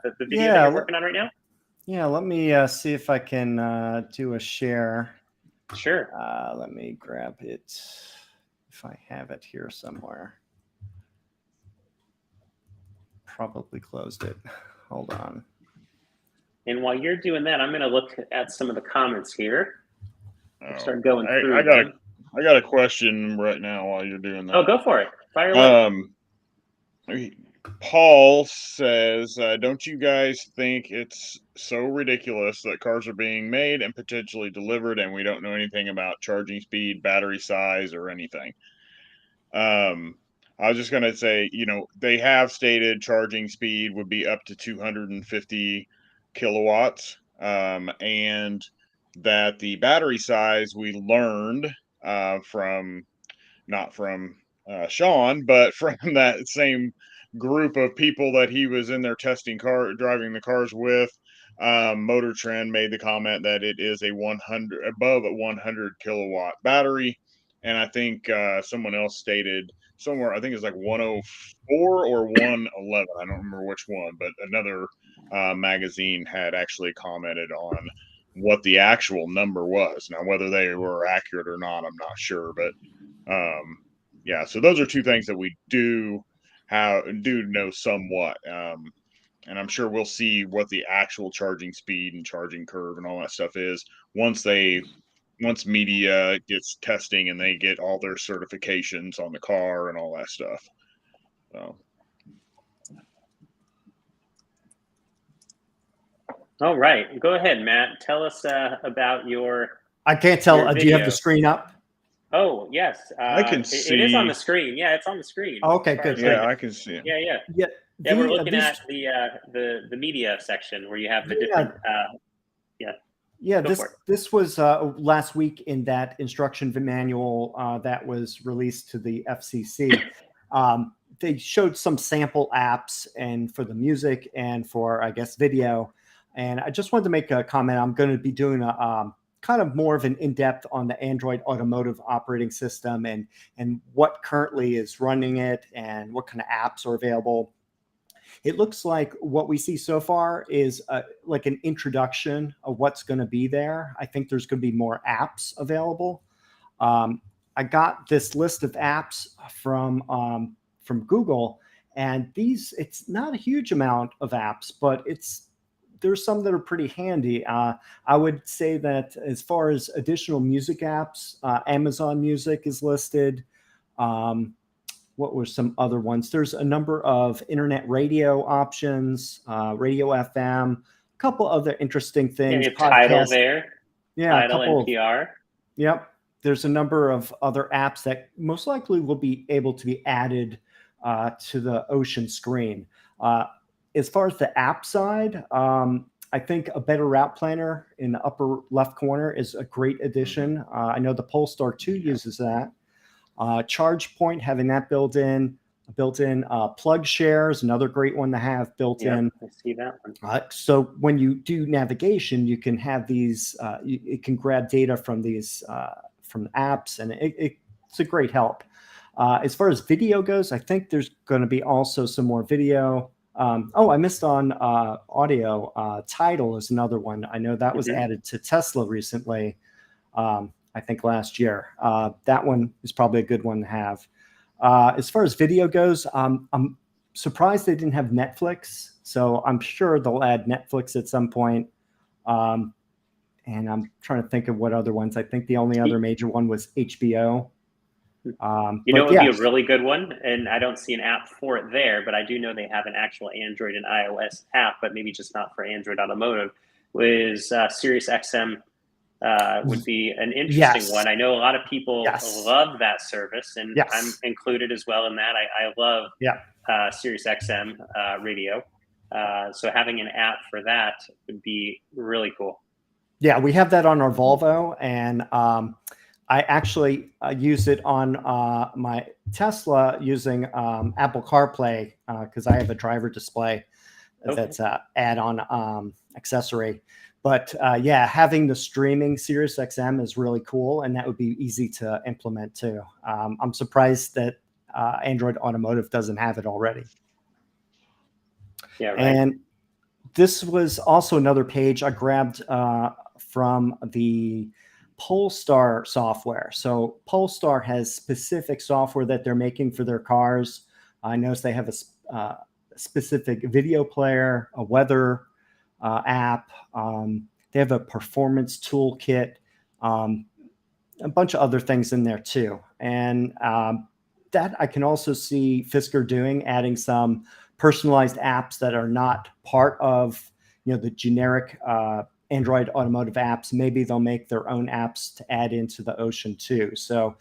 the video that you're working on right now? Yeah, let me see if I can do a share. Sure. Let me grab it if I have it here somewhere. Probably closed it. Hold on. And while you're doing that, I'm going to look at some of the comments here. Start going through. I got a question right now while you're doing that. Oh, go for it. Fire away. Paul says, don't you guys think it's so ridiculous that cars are being made and potentially delivered and we don't know anything about charging speed, battery size, or anything? I was just going to say, they have stated charging speed would be up to 250 kilowatts, and that the battery size we learned not from Sean, but from that same group of people that he was in there driving the cars with. Motor Trend made the comment that it is above a 100 kilowatt battery, and I think someone else stated somewhere, I think it's like 104 or 111. I don't remember which one, but another magazine had actually commented on what the actual number was. Now, whether they were accurate or not, I'm not sure, but yeah, so those are two things that we do know somewhat, and I'm sure we'll see what the actual charging speed and charging curve and all that stuff is once media gets testing and they get all their certifications on the car and all that stuff. So. All right, go ahead, Matt. Tell us about your. I can't tell. Do you have the screen up? Oh, yes. I can see. It is on the screen. Yeah, it's on the screen. Oh, okay, good. Yeah, I can see it. Yeah. We're looking at the media section where you have the different. Yeah, this was last week in that instruction manual that was released to the FCC. They showed some sample apps and for the music and for, I guess, video. And I just wanted to make a comment. I'm going to be doing kind of more of an in-depth on the Android Automotive operating system and what currently is running it and what kind of apps are available. It looks like what we see so far is like an introduction of what's going to be there. I think there's going to be more apps available. I got this list of apps from Google, and it's not a huge amount of apps, but there's some that are pretty handy. I would say that as far as additional music apps, Amazon Music is listed. What were some other ones? There's a number of internet radio options, radio FM, a couple other interesting things. Yeah, Tidal there. Yeah, Tidal, NPR. Yep. There's a number of other apps that most likely will be able to be added to the Ocean screen. As far as the app side, I think a better route planner in the upper left corner is a great addition. I know the Polestar 2 uses that. Charge Point, having that built in plug share is another great one to have built in. I see that one. So when you do navigation, you can have these, it can grab data from these, from apps, and it's a great help. As far as video goes, I think there's going to be also some more video. I missed on audio. Tidal is another one. I know that was added to Tesla recently. I think last year. That one is probably a good one to have. As far as video goes, I'm surprised they didn't have Netflix. So I'm sure they'll add Netflix at some point. And I'm trying to think of what other ones. I think the only other major one was HBO. It would be a really good one, and I don't see an app for it there, but I do know they have an actual Android and iOS app, but maybe just not for Android Automotive, was SiriusXM. Would be an interesting one. I know a lot of people love that service, and I'm included as well in that. I love SiriusXM radio. So having an app for that would be really cool. Yeah, we have that on our Volvo, and I actually use it on my Tesla using Apple CarPlay because I have a driver display that's an add-on accessory. But having the streaming SiriusXM is really cool, and that would be easy to implement too. I'm surprised that Android Automotive doesn't have it already. Yeah, right. And this was also another page I grabbed from the Polestar software. So Polestar has specific software that they're making for their cars. I noticed they have a specific video player, a weather app. They have a performance toolkit, a bunch of other things in there too. And that I can also see Fisker doing, adding some personalized apps that are not part of the generic Android Automotive apps. Maybe they'll make their own apps to add into the Ocean too. So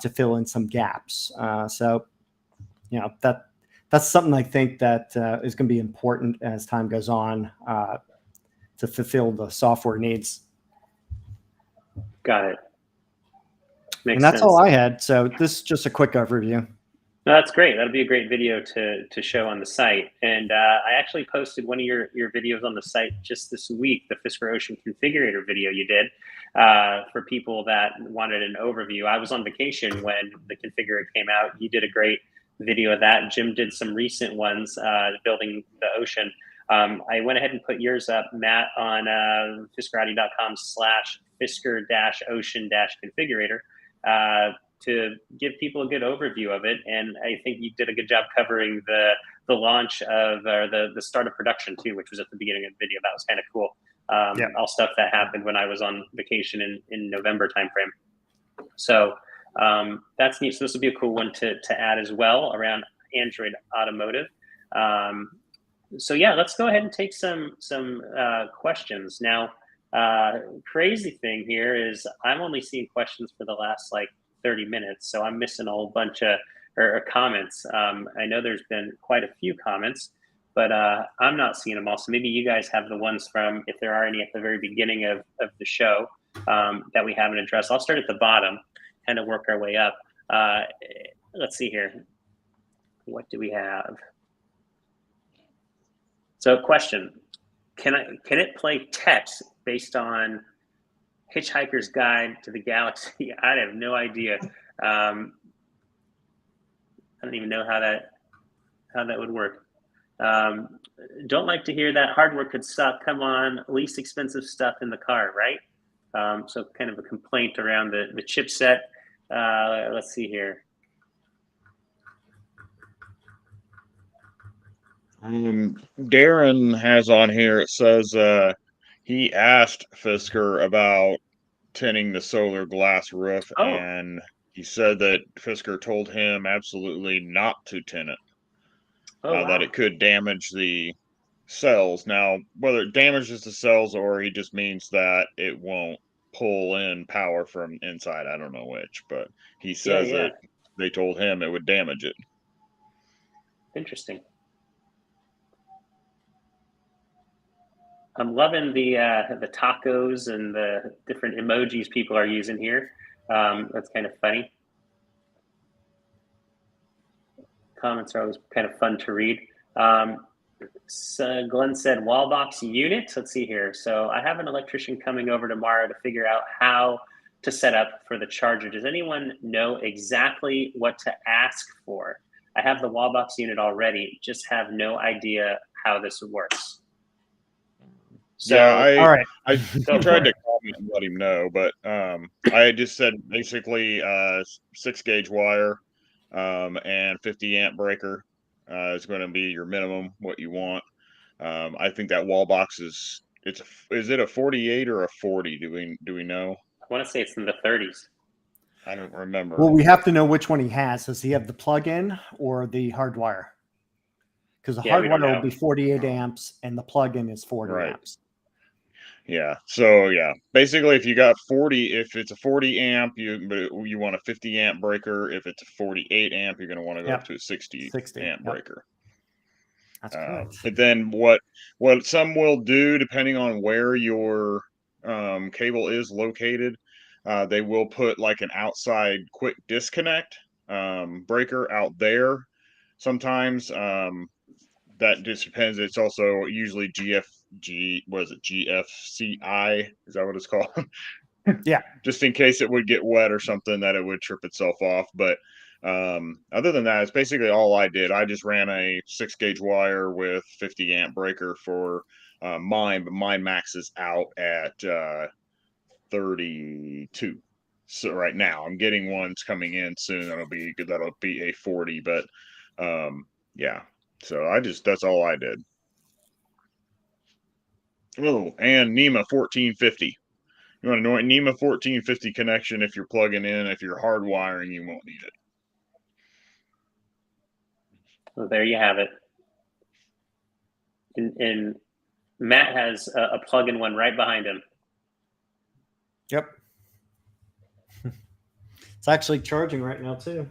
to fill in some gaps. So that's something I think that is going to be important as time goes on to fulfill the software needs. Got it. And that's all I had. So this is just a quick overview. No, that's great. That'll be a great video to show on the site. And I actually posted one of your videos on the site just this week, the Fisker Ocean Configurator video you did for people that wanted an overview. I was on vacation when the Configurator came out. You did a great video of that. Jim did some recent ones building the Ocean. I went ahead and put yours up, Matt, on fiskeraudi.com/Fisker-Ocean-Configurator to give people a good overview of it. And I think you did a good job covering the launch of the start of production too, which was at the beginning of the video. That was kind of cool. All stuff that happened when I was on vacation in November timeframe. So that's neat. So this will be a cool one to add as well around Android Automotive. So yeah, let's go ahead and take some questions now. Crazy thing here is I'm only seeing questions for the last 30 minutes, so I'm missing a whole bunch of comments. I know there's been quite a few comments, but I'm not seeing them all. So maybe you guys have the ones from, if there are any, at the very beginning of the show that we haven't addressed. I'll start at the bottom, kind of work our way up. Let's see here. What do we have? So question, can it play text based on Hitchhiker's Guide to the Galaxy. I have no idea. I don't even know how that would work. Don't like to hear that. Hardware could suck. Come on, least expensive stuff in the car, right? So kind of a complaint around the chipset. Let's see here. Darren has on here, it says he asked Fisker about tinting the solar glass roof, Oh. and he said that Fisker told him absolutely not to tint it, Wow. that it could damage the cells. Now, whether it damages the cells or he just means that it won't pull in power from inside, I don't know which, but he says that they told him it would damage it. Interesting. I'm loving the tacos and the different emojis people are using here. That's kind of funny. Comments are always kind of fun to read. So Glenn said wall box unit. Let's see here. So I have an electrician coming over tomorrow to figure out how to set up for the charger. Does anyone know exactly what to ask for? I have the wall box unit already, just have no idea how this works. So, yeah, all right. I tried to comment and let him know, but I just said basically 6-gauge wire and 50 amp breaker is going to be your minimum, what you want. I think that wall box is it a 48 or a 40? Do we know? I want to say it's in the 30s. I don't remember. Well, we have to know which one he has. Does he have the plug-in or the hard wire? Because the hard wire will be 48 amps and the plug-in is 40 amps. Yeah. So yeah, basically, if you got 40, if it's a 40 amp, you want a 50 amp breaker. If it's a 48 amp, you're going to want to go up to a 60 amp breaker. That's correct. But then what some will do, depending on where your cable is located, they will put like an outside quick disconnect breaker out there. Sometimes that just depends. It's also usually GFCI. Is that what it's called? Yeah. Just in case it would get wet or something, that it would trip itself off. But other than that, it's basically all I did. I just ran a 6-gauge wire with 50 amp breaker for mine, but mine maxes out at 32. So right now I'm getting ones coming in soon. That'll be a 40, but yeah. So that's all I did. Oh, and NEMA 1450. You want to know what NEMA 1450 connection if you're plugging in. If you're hardwiring, you won't need it. Well, there you have it. And Matt has a plug-in one right behind him. Yep. It's actually charging right now too.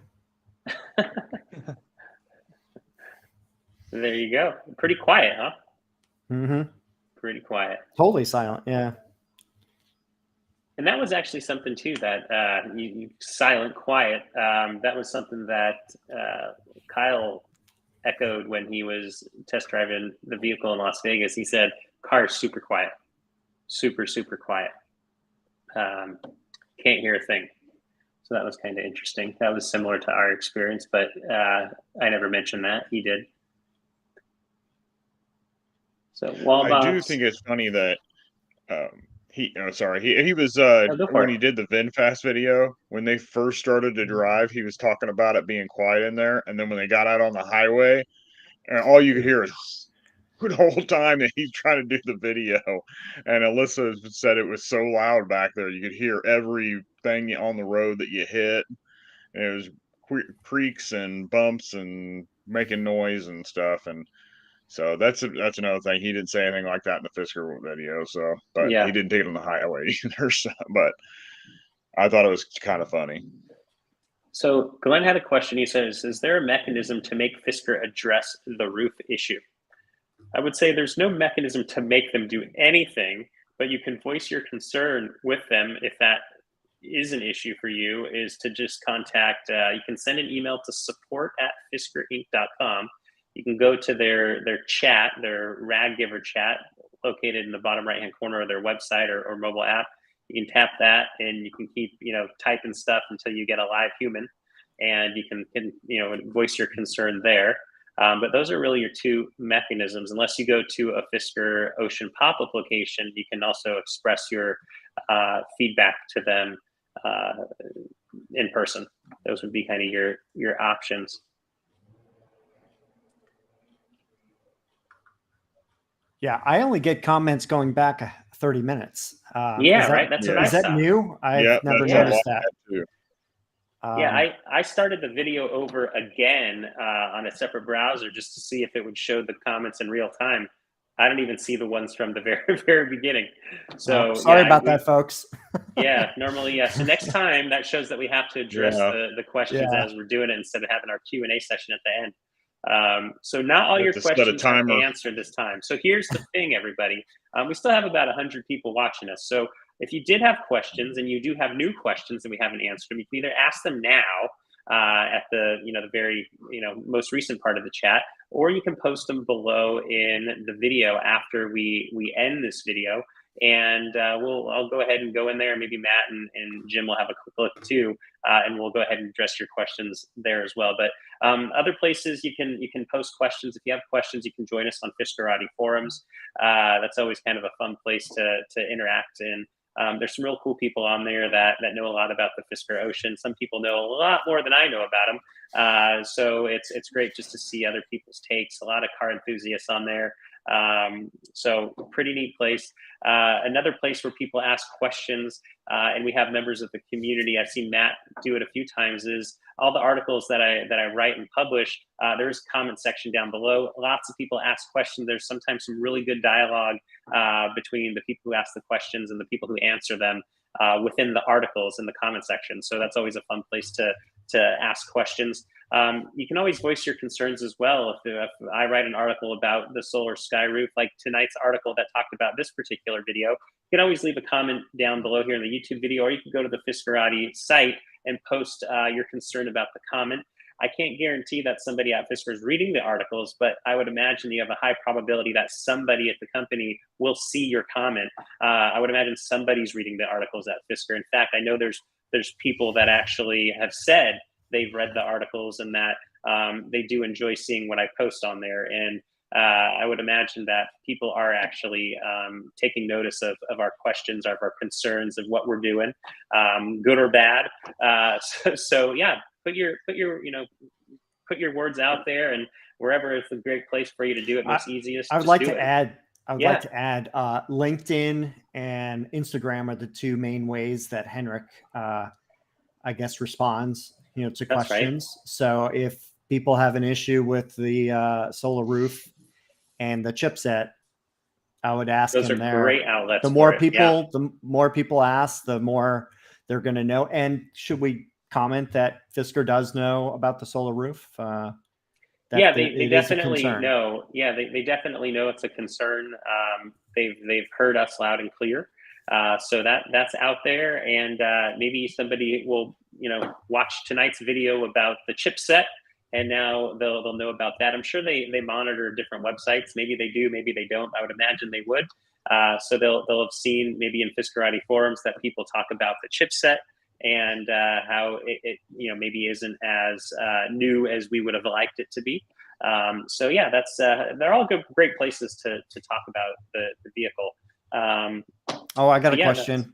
There you go. Pretty quiet, huh? Mm-hmm. Pretty quiet. Totally silent. Yeah. And that was actually something too that you silent, quiet. That was something that Kyle echoed when he was test driving the vehicle in Las Vegas. He said, "Car is super quiet, super quiet. Can't hear a thing." So that was kind of interesting. That was similar to our experience, but I never mentioned that. He did. So I do think it's funny that he was when he did the VinFast video, when they first started to drive, he was talking about it being quiet in there, and then when they got out on the highway, and all you could hear is the whole time that he's trying to do the video. And Alyssa said it was so loud back there, you could hear everything on the road that you hit. And it was creaks and bumps and making noise and stuff. And so that's another thing. He didn't say anything like that in the Fisker video. So, but he didn't take it on the highway either. So, but I thought it was kind of funny. So Glenn had a question. He says, "Is there a mechanism to make Fisker address the roof issue?" I would say there's no mechanism to make them do anything, but you can voice your concern with them if that is an issue for you, is to just contact, you can send an email to support@fiskerinc.com. You can go to their chat, their rag giver chat, located in the bottom right-hand corner of their website or mobile app. You can tap that, and you can keep, typing stuff until you get a live human, and you can voice your concern there. But those are really your two mechanisms. Unless you go to a Fisker Ocean pop-up location, you can also express your feedback to them in person. Those would be kind of your options. Yeah, I only get comments going back 30 minutes. Right. That's what I saw. Is that new? I've never noticed that. Too. I started the video over again on a separate browser just to see if it would show the comments in real time. I don't even see the ones from the very, very beginning. So sorry about that, folks. Normally, So next time, that shows that we have to address the questions as we're doing it instead of having our Q&A session at the end. So not all your questions are answered this time. So here's the thing, everybody. We still have about 100 people watching us. So if you did have questions, and you do have new questions that we haven't answered them, you can either ask them now at the the very most recent part of the chat, or you can post them below in the video after we end this video. And I'll go ahead and go in there. Maybe Matt and Jim will have a quick look too, and we'll go ahead and address your questions there as well. But other places you can post questions. If you have questions, you can join us on Fiskerati forums. That's always kind of a fun place to interact in. There's some real cool people on there that know a lot about the Fisker Ocean. Some people know a lot more than I know about them. So it's great just to see other people's takes. A lot of car enthusiasts on there. So pretty neat place. Another place where people ask questions, and we have members of the community. I've seen Matt do it a few times. Is all the articles that I write and publish. There's a comment section down below. Lots of people ask questions. There's sometimes some really good dialogue between the people who ask the questions and the people who answer them within the articles in the comment section. So that's always a fun place to ask questions. You can always voice your concerns as well. If I write an article about the SolarSky Roof, like tonight's article that talked about this particular video, you can always leave a comment down below here in the YouTube video, or you can go to the Fiskerati site and post your concern about the comment. I can't guarantee that somebody at Fisker is reading the articles, but I would imagine you have a high probability that somebody at the company will see your comment. I would imagine somebody's reading the articles at Fisker. In fact, I know there's people that actually have said they've read the articles and that they do enjoy seeing what I post on there. And I would imagine that people are actually taking notice of our questions, of our concerns, of what we're doing, good or bad. So yeah, put your words out there, and wherever it's a great place for you to do it most easiest. I would like to add LinkedIn and Instagram are the two main ways that Henrik, I guess, responds, to questions. Right. So if people have an issue with the solar roof and the chipset, I would ask those them are there. Great outlets. The more people ask, the more they're going to know. And should we comment that Fisker does know about the solar roof? They definitely know. Yeah, they definitely know it's a concern. They've heard us loud and clear. So that's out there, and maybe somebody will watch tonight's video about the chipset, and now they'll know about that. I'm sure they monitor different websites. Maybe they do, maybe they don't. I would imagine they would. So they'll have seen maybe in Fiskerati forums that people talk about the chipset and how it maybe isn't as new as we would have liked it to be. So yeah, that's they're all great places to talk about the vehicle. I got a question.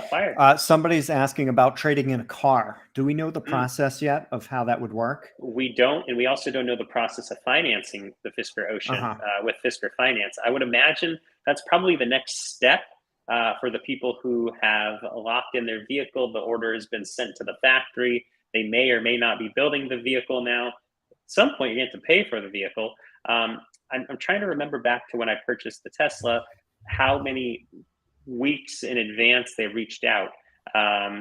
Fire. Somebody's asking about trading in a car. Do we know the process yet of how that would work? We don't, and we also don't know the process of financing the Fisker Ocean with Fisker Finance. I would imagine that's probably the next step for the people who have locked in their vehicle. The order has been sent to the factory. They may or may not be building the vehicle now. At some point, you have to pay for the vehicle. I'm trying to remember back to when I purchased the Tesla, how many weeks in advance they reached out. I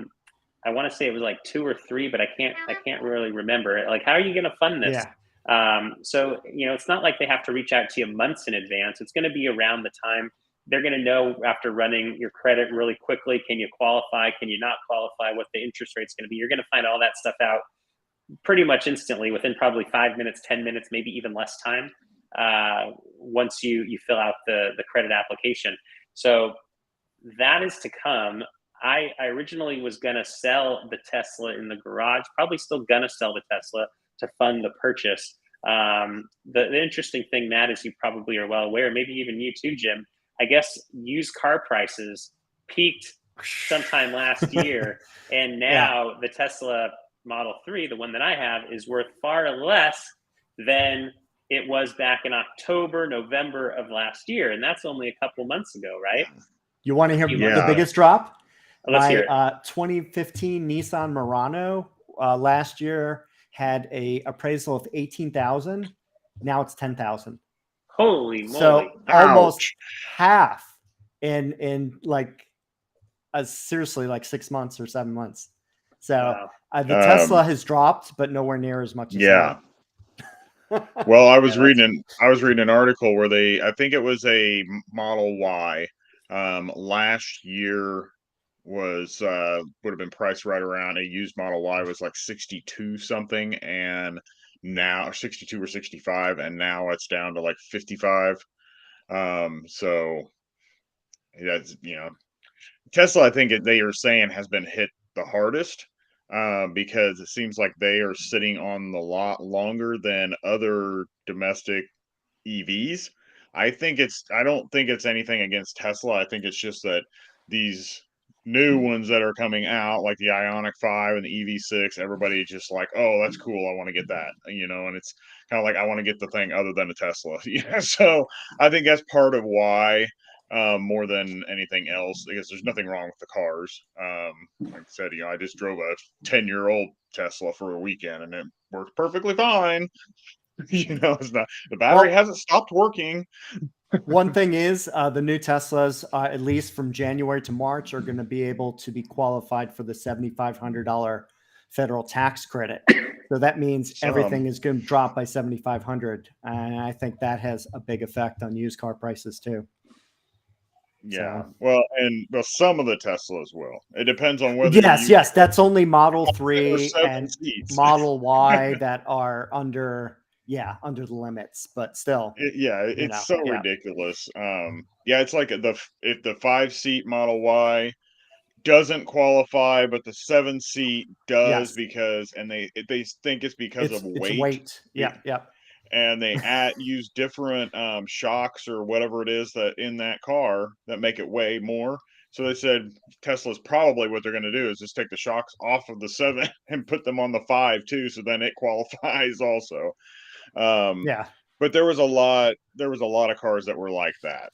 want to say it was like 2 or 3, but I can't really remember it. Like, how are you going to fund this? Yeah. So it's not like they have to reach out to you months in advance. It's going to be around the time they're going to know after running your credit really quickly. Can you qualify? Can you not qualify? What the interest rate's going to be? You're going to find all that stuff out pretty much instantly within probably 5 minutes, 10 minutes, maybe even less time once you fill out the credit application. So that is to come. I originally was going to sell the Tesla in the garage, probably still going to sell the Tesla to fund the purchase. The interesting thing, Matt, is you probably are well aware, maybe even you too, Jim, I guess used car prices peaked sometime last year. And now the Tesla Model 3, the one that I have, is worth far less than it was back in October, November of last year. And that's only a couple months ago, right? You want to hear Yeah. the biggest drop? Let's hear it. My 2015 Nissan Murano last year had a appraisal of 18,000. Now it's 10,000. Holy moly! So almost half in like seriously like 6 months or 7 months. So the Tesla has dropped, but nowhere near as much as Well, I was reading an article where I think it was a Model Y last year was would have been priced right around, a used Model Y was like 62 something, and now 62 or 65, and now it's down to like 55. So that's, Tesla, I think they are saying, has been hit the hardest, because it seems like they are sitting on the lot longer than other domestic EVs. I don't think it's anything against Tesla. I think it's just that these new ones that are coming out, like the Ioniq 5 and the EV6, everybody just like, oh, that's cool, I want to get that, and it's kind of like, I want to get the thing other than a Tesla. So I think that's part of why, more than anything else, because there's nothing wrong with the cars. Like I said, I just drove a 10-year-old Tesla for a weekend and it worked perfectly fine. It's not, the battery hasn't stopped working. One thing is, the new Teslas, at least from January to March, are going to be able to be qualified for the $7,500 federal tax credit. So that means everything is going to drop by $7,500, and I think that has a big effect on used car prices too. Yeah. So. Well, some of the Teslas will. It depends on whether. Yes, that's only Model 3 and seats. Model Y that are under the limits, but still. It's so ridiculous. It's like if the 5-seat Model Y doesn't qualify, but the 7-seat does, because they think it's because of weight. It's weight. Yeah. And they use different shocks or whatever it is that in that car that make it weigh more. So they said Tesla's probably, what they're going to do is just take the shocks off of the 7 and put them on the 5 too, so then it qualifies also. But there was a lot of cars that were like that.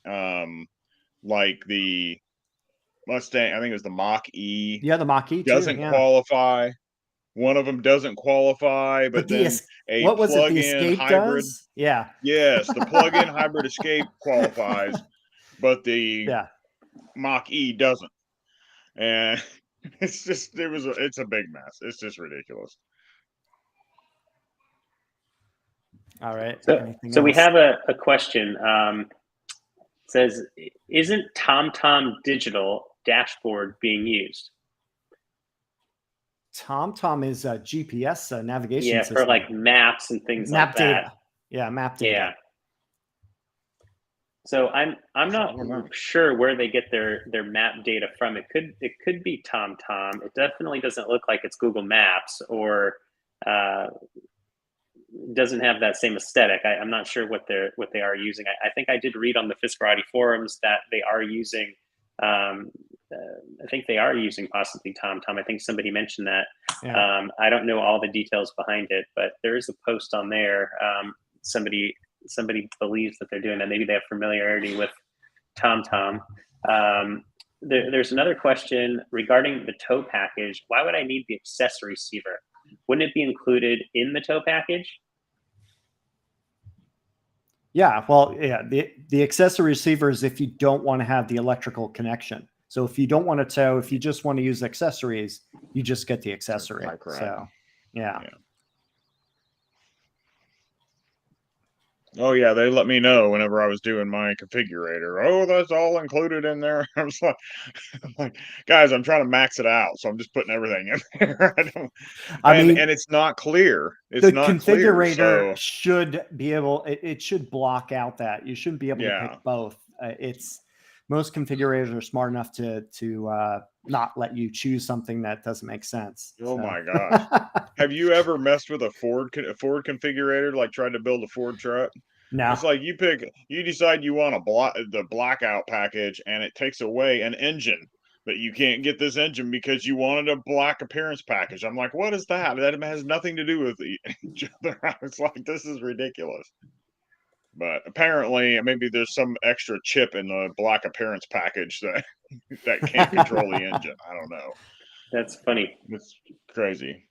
Like the Mustang, I think it was the Mach-E. Yeah, the Mach-E doesn't qualify. One of them doesn't qualify, but then a plug-in hybrid does? Yeah. Yes, the plug-in hybrid Escape qualifies, but the Mach-E doesn't. And it's a big mess. It's just ridiculous. All right. So we have a question. It says, isn't TomTom Digital dashboard being used? TomTom is a GPS navigation system. For like maps and things like that. Yeah, map data. Yeah. So I'm not sure where they get their map data from. It could be TomTom. It definitely doesn't look like it's Google Maps, or doesn't have that same aesthetic. I'm not sure what they are using. I think I did read on the Fisker forums that they are using. I think they are using possibly TomTom. I think somebody mentioned that. Yeah. I don't know all the details behind it, but there is a post on there. Somebody believes that they're doing that. Maybe they have familiarity with TomTom. There's another question regarding the tow package. Why would I need the accessory receiver? Wouldn't it be included in the tow package? Yeah, well, the accessory receiver is if you don't want to have the electrical connection. So if you don't want to tow, if you just want to use accessories, you just get the accessory. So, yeah. Oh yeah, they let me know whenever I was doing my configurator. Oh, that's all included in there. I was like, guys, I'm trying to max it out, so I'm just putting everything in there. And it's not clear. It's not configurator clear, so should be able. It should block out that you shouldn't be able to pick both. Most configurators are smart enough to not let you choose something that doesn't make sense. Oh my gosh. Have you ever messed with a Ford configurator, like tried to build a Ford truck? No. It's like you decide you want the blackout package, and it takes away an engine, but you can't get this engine because you wanted a black appearance package. I'm like, what is that? That has nothing to do with each other. I was like, this is ridiculous. But apparently, maybe there's some extra chip in the black appearance package that can't control the engine. I don't know. That's funny. It's crazy.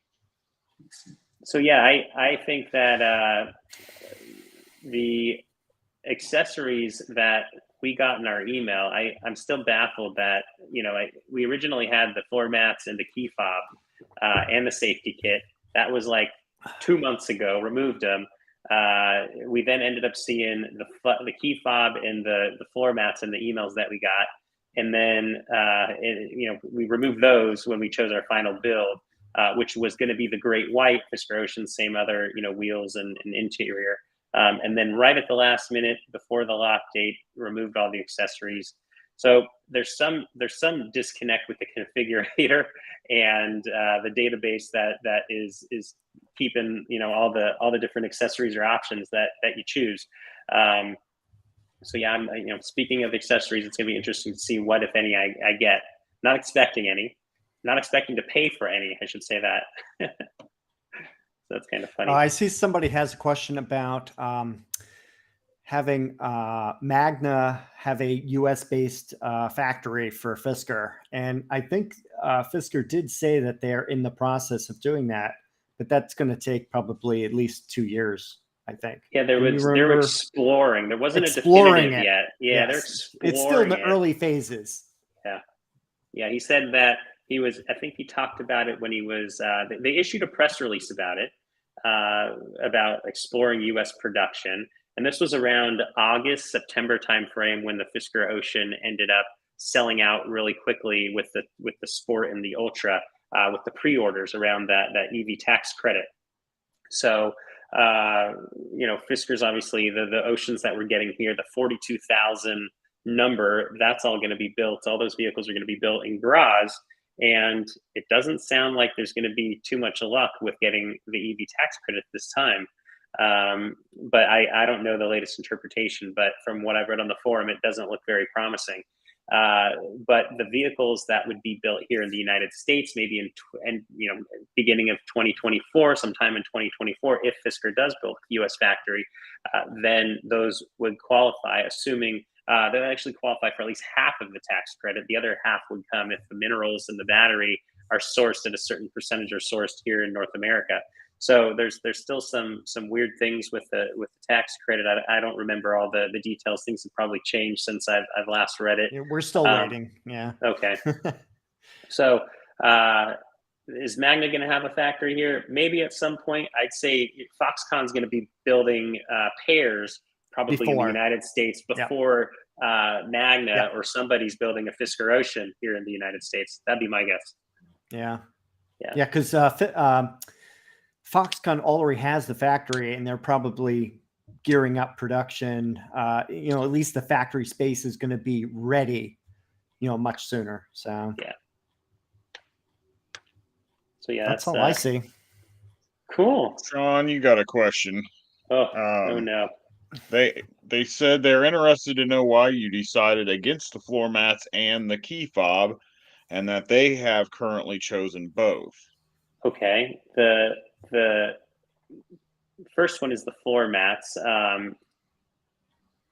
So yeah, I think that the accessories that we got in our email, I'm still baffled that, we originally had the floor mats and the key fob and the safety kit. That was like 2 months ago, removed them. We then ended up seeing the key fob and the floor mats in the emails that we got. And then, we removed those when we chose our final build, which was going to be the great white Fisker Ocean, same other, wheels and interior. And then right at the last minute before the lock date, removed all the accessories. So there's some disconnect with the configurator and the database that is keeping all the different accessories or options that you choose. So yeah, I'm speaking of accessories, it's gonna be interesting to see what, if any, I get. Not expecting any, not expecting to pay for any. I should say that. So that's kind of funny. I see somebody has a question about having Magna have a US based factory for Fisker. And I think Fisker did say that they're in the process of doing that, but that's going to take probably at least 2 years, I think. Yeah, they're exploring. There wasn't a definitive yet. Yeah, yes. They're exploring. It's still in the early phases. Yeah. Yeah, he said that I think he talked about it when he was, they issued a press release about it, about exploring US production. And this was around August, September timeframe when the Fisker Ocean ended up selling out really quickly with the Sport and the Ultra, with the pre-orders around that EV tax credit. So, Fisker's obviously the Oceans that we're getting here, the 42,000 number, that's all going to be built. All those vehicles are going to be built in Graz. And it doesn't sound like there's going to be too much luck with getting the EV tax credit this time. But I don't know the latest interpretation, but from what I've read on the forum, it doesn't look very promising. But the vehicles that would be built here in the United States, maybe in beginning of 2024, sometime in 2024, if Fisker does build a U.S. factory, then those would qualify, assuming they'll actually qualify for at least half of the tax credit. The other half would come if the minerals and the battery are sourced at a certain percentage, or sourced here in North America. So there's still some weird things with the tax credit. I don't remember all the details. Things have probably changed since I've last read it. Yeah, we're still waiting. Yeah. Okay. So is Magna going to have a factory here? Maybe at some point. I'd say Foxconn's going to be building Pears probably in the United States before Magna or somebody's building a Fisker Ocean here in the United States. That'd be my guess. Yeah. Because Foxconn already has the factory, and they're probably gearing up production. At least the factory space is going to be ready, much sooner. So that's all I see. Cool. Sean, you got a question. Oh no. They said they're interested to know why you decided against the floor mats and the key fob, and that they have currently chosen both. Okay. The first one is the floor mats. I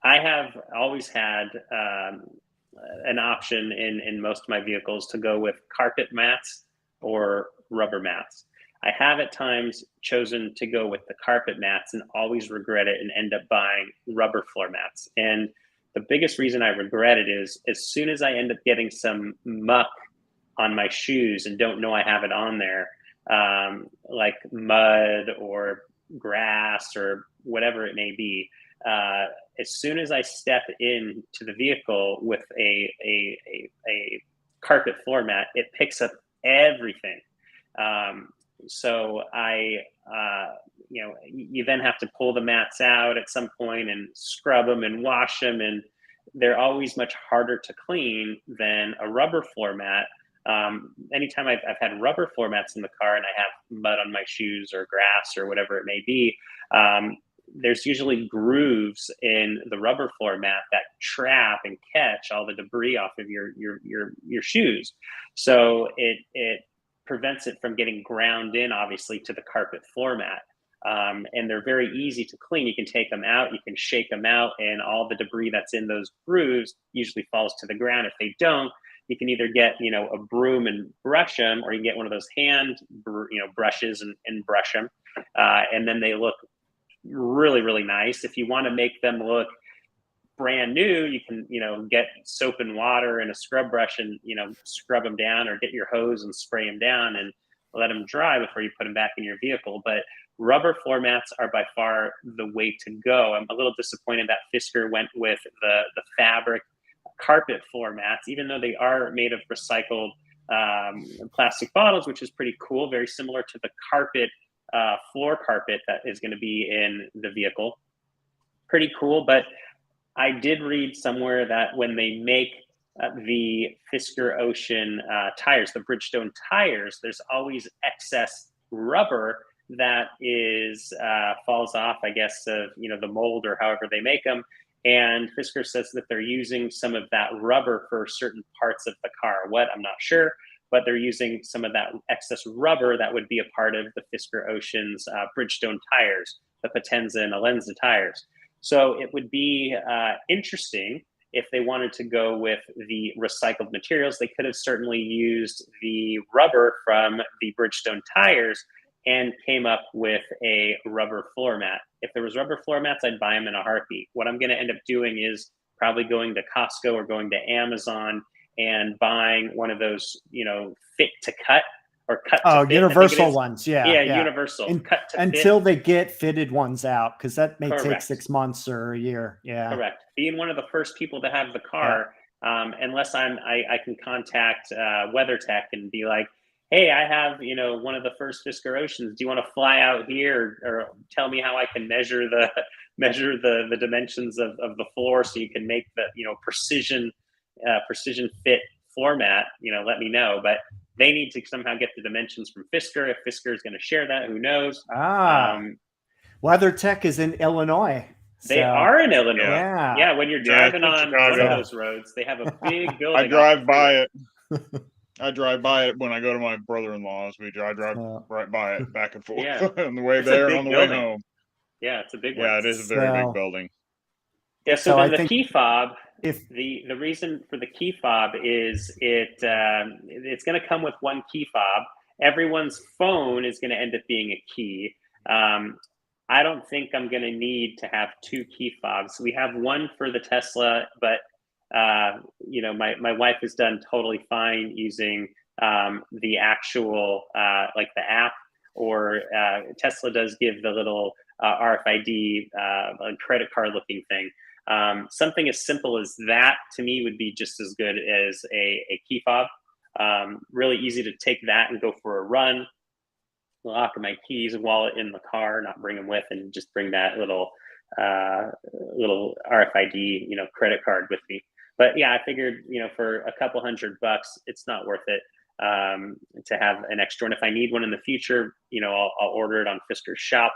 have always had an option in most of my vehicles to go with carpet mats or rubber mats. I have at times chosen to go with the carpet mats and always regret it and end up buying rubber floor mats. And the biggest reason I regret it is as soon as I end up getting some muck on my shoes and don't know I have it on there, like mud or grass or whatever it may be, as soon as I step into the vehicle with a carpet floor mat, it picks up everything. So you then have to pull the mats out at some point and scrub them and wash them, and they're always much harder to clean than a rubber floor mat. Anytime I've had rubber floor mats in the car and I have mud on my shoes or grass or whatever it may be, there's usually grooves in the rubber floor mat that trap and catch all the debris off of your shoes. So it prevents it from getting ground in, obviously, to the carpet floor mat. And they're very easy to clean. You can take them out, you can shake them out, and all the debris that's in those grooves usually falls to the ground. If they don't, you can either get, a broom and brush them, or you can get one of those hand, brushes and brush them. And then they look really, really nice. If you want to make them look brand new, you can, get soap and water and a scrub brush and, scrub them down, or get your hose and spray them down and let them dry before you put them back in your vehicle. But rubber floor mats are by far the way to go. I'm a little disappointed that Fisker went with the fabric carpet floor mats, even though they are made of recycled plastic bottles, which is pretty cool, very similar to the carpet floor carpet that is going to be in the vehicle. Pretty cool. But I did read somewhere that when they make the Fisker Ocean tires, the Bridgestone tires, there's always excess rubber that is falls off, I guess, of the mold or however they make them. And Fisker says that they're using some of that rubber for certain parts of the car. What, I'm not sure, but they're using some of that excess rubber that would be a part of the Fisker Ocean's Bridgestone tires, the Potenza and Alenza tires. So it would be interesting if they wanted to go with the recycled materials. They could have certainly used the rubber from the Bridgestone tires and came up with a rubber floor mat. If there was rubber floor mats, I'd buy them in a heartbeat. What I'm going to end up doing is probably going to Costco or going to Amazon and buying one of those, fit to cut or cut to fit. Universal ones. Yeah. Universal. Cut to until fit. they get fitted ones out, because that may Correct. take 6 months or a year. Yeah. Correct. Being one of the first people to have the car, unless I can contact WeatherTech and be like, hey, I have, one of the first Fisker Oceans. Do you want to fly out here or tell me how I can measure the dimensions of the floor so you can make the, precision fit floor mat? Let me know. But they need to somehow get the dimensions from Fisker. If Fisker is going to share that, who knows? WeatherTech is in Illinois. They are in Illinois. Yeah. When you're driving on one of those roads, they have a big building. I drive by it. I drive by it when I go to my brother-in-law's. I drive right by it, back and forth on the way there and on the way home. Yeah, it's a big one. Yeah, it is a very big building. Yeah, so then the key fob, the reason for the key fob is it's going to come with one key fob. Everyone's phone is going to end up being a key. I don't think I'm going to need to have two key fobs. We have one for the Tesla, but my wife has done totally fine using the actual like the app, or Tesla does give the little RFID credit card looking thing. Something as simple as that to me would be just as good as a key fob. Really easy to take that and go for a run, lock my keys and wallet in the car, not bring them with, and just bring that little RFID credit card with me. But yeah, I figured for a couple $100, it's not worth it to have an extra one. If I need one in the future, I'll order it on Fisker's shop.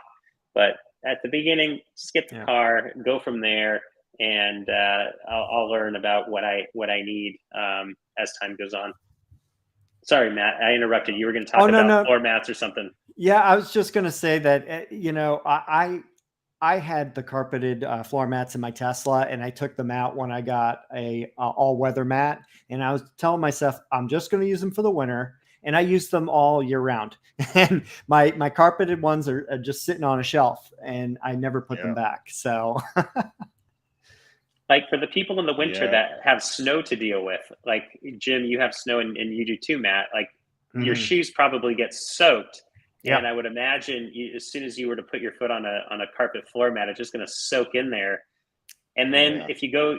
But at the beginning, skip the car, go from there, and I'll learn about what I need as time goes on. Sorry, Matt, I interrupted. You were going to talk about floor mats or something. Yeah, I was just going to say that I had the carpeted floor mats in my Tesla, and I took them out when I got a all-weather mat. And I was telling myself, I'm just going to use them for the winter, and I use them all year round. And my carpeted ones are just sitting on a shelf, and I never put them back. So, like for the people in the winter that have snow to deal with, like Jim, you have snow, and you do too, Matt. Like your shoes probably get soaked. Yeah. And I would imagine as soon as you were to put your foot on a carpet floor mat, it's just going to soak in there. And then if you go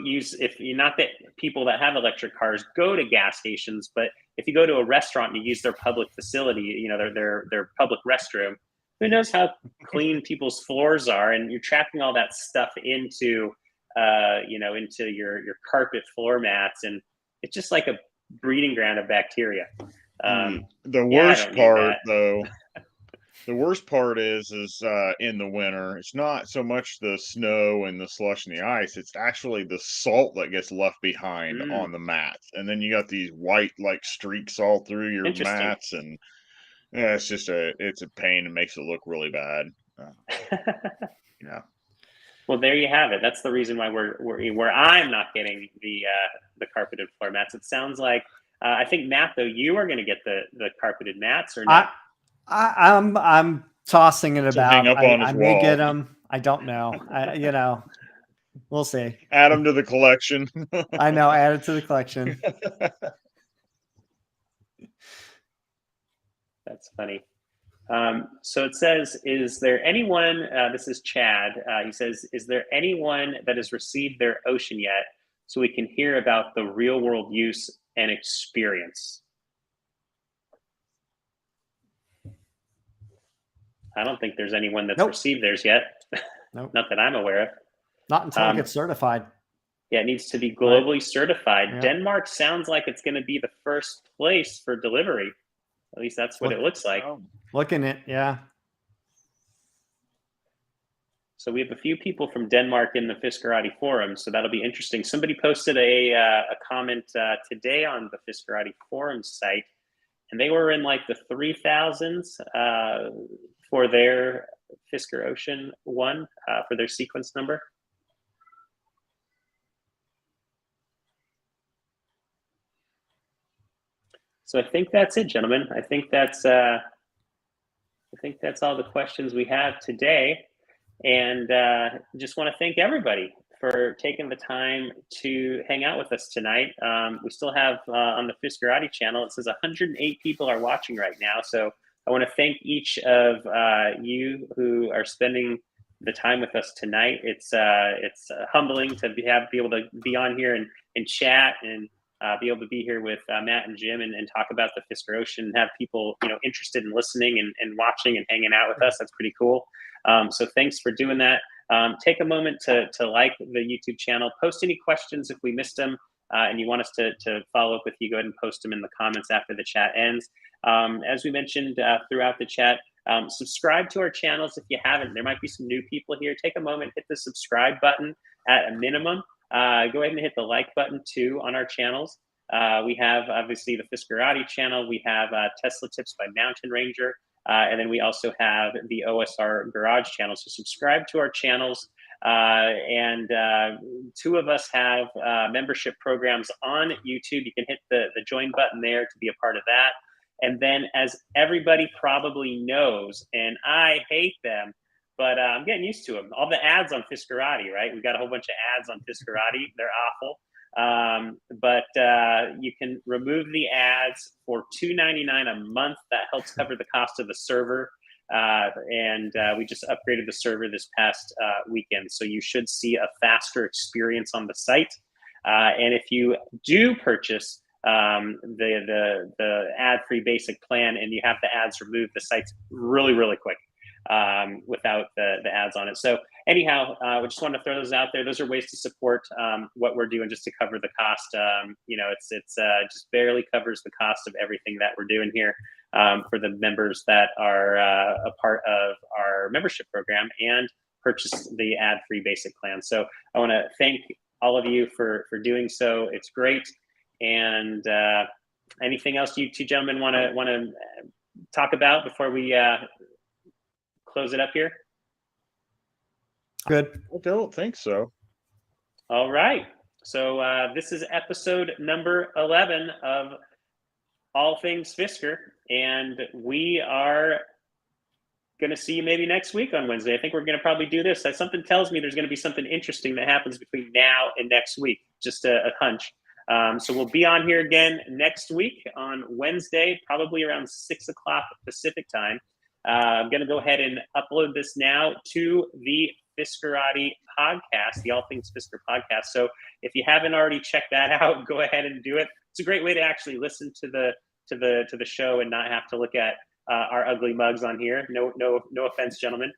not that people that have electric cars go to gas stations, but if you go to a restaurant and you use their public facility, their public restroom, who knows how clean people's floors are, and you're trapping all that stuff into your carpet floor mats, and it's just like a breeding ground of bacteria. The yeah, I worst don't need part, that. though, the worst part is in the winter. It's not so much the snow and the slush and the ice. It's actually the salt that gets left behind on the mats, and then you got these white like streaks all through your Interesting. mats, and yeah, it's a pain. It makes it look really bad. Yeah. Well, there you have it. That's the reason why where I'm not getting the carpeted floor mats. It sounds like I think, Matt, though, you are going to get the carpeted mats, or not? I'm tossing it To hang about. up on I his may wall. get them. I don't know. We'll see. Add them to the collection. I know. Add it to the collection. That's funny. So it says, is there anyone, this is Chad, he says, is there anyone that has received their Ocean yet so we can hear about the real world use and experience? I don't think there's anyone that's received theirs yet. Nope. Not that I'm aware of. Not until it gets certified. Yeah, it needs to be globally certified. Yeah. Denmark sounds like it's going to be the first place for delivery. At least that's what it looks like. Looking at, yeah. So we have a few people from Denmark in the Fiskerati forum, so that'll be interesting. Somebody posted a comment today on the Fiskerati forum site, and they were in like the 3,000s for their Fisker Ocean 1 for their sequence number. So I think that's it, gentlemen. I think that's all the questions we have today. And just want to thank everybody for taking the time to hang out with us tonight. We still have on the Fiskerati channel, it says 108 people are watching right now. So I want to thank each of you who are spending the time with us tonight. It's humbling to be able to be on here and chat and be able to be here with Matt and Jim and talk about the Fisker Ocean and have people interested in listening and watching and hanging out with us. That's pretty cool. So thanks for doing that. Take a moment to like the YouTube channel. Post any questions if we missed them and you want us to follow up with you. Go ahead and post them in the comments after the chat ends. As we mentioned throughout the chat, subscribe to our channels if you haven't. There might be some new people here. Take a moment, hit the subscribe button at a minimum. Go ahead and hit the like button too on our channels. We have obviously the Fiskerati channel. We have Tesla Tips by Mountain Ranger. And then we also have the OSR Garage channel. So subscribe to our channels. And two of us have membership programs on YouTube. You can hit the join button there to be a part of that. And then, as everybody probably knows, and I hate them, but I'm getting used to them. All the ads on Fiskerati, right? We've got a whole bunch of ads on Fiskerati. They're awful. But you can remove the ads for $2.99 a month. That helps cover the cost of the server. And we just upgraded the server this past weekend. So you should see a faster experience on the site. And if you do purchase the ad-free basic plan and you have the ads removed, the site's really, really quick without the ads on it. So anyhow, we just want to throw those out there. Those are ways to support what we're doing just to cover the cost. It's just barely covers the cost of everything that we're doing here for the members that are a part of our membership program and purchase the ad-free basic plan. So I want to thank all of you for doing so. It's great. And anything else you two gentlemen want to talk about before we close it up here? Good. I don't think so. All right. So this is episode number 11 of All Things Fisker, and we are going to see you maybe next week on Wednesday. I think we're going to probably do this. Something tells me there's going to be something interesting that happens between now and next week. Just a hunch. So we'll be on here again next week on Wednesday, probably around 6 o'clock Pacific time. I'm going to go ahead and upload this now to the Fiskerati podcast, the All Things Fisker podcast. So if you haven't already checked that out, go ahead and do it. It's a great way to actually listen to the show and not have to look at our ugly mugs on here. No offense, gentlemen.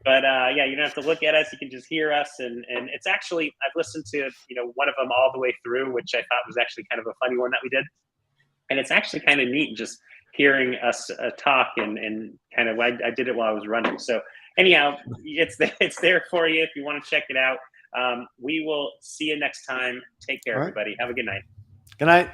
But yeah, you don't have to look at us. You can just hear us. And it's actually, I've listened to, one of them all the way through, which I thought was actually kind of a funny one that we did. And it's actually kind of neat just hearing us talk and kind of, I did it while I was running. So anyhow, it's there for you if you want to check it out. We will see you next time. Take care, everybody. Have a good night. Good night.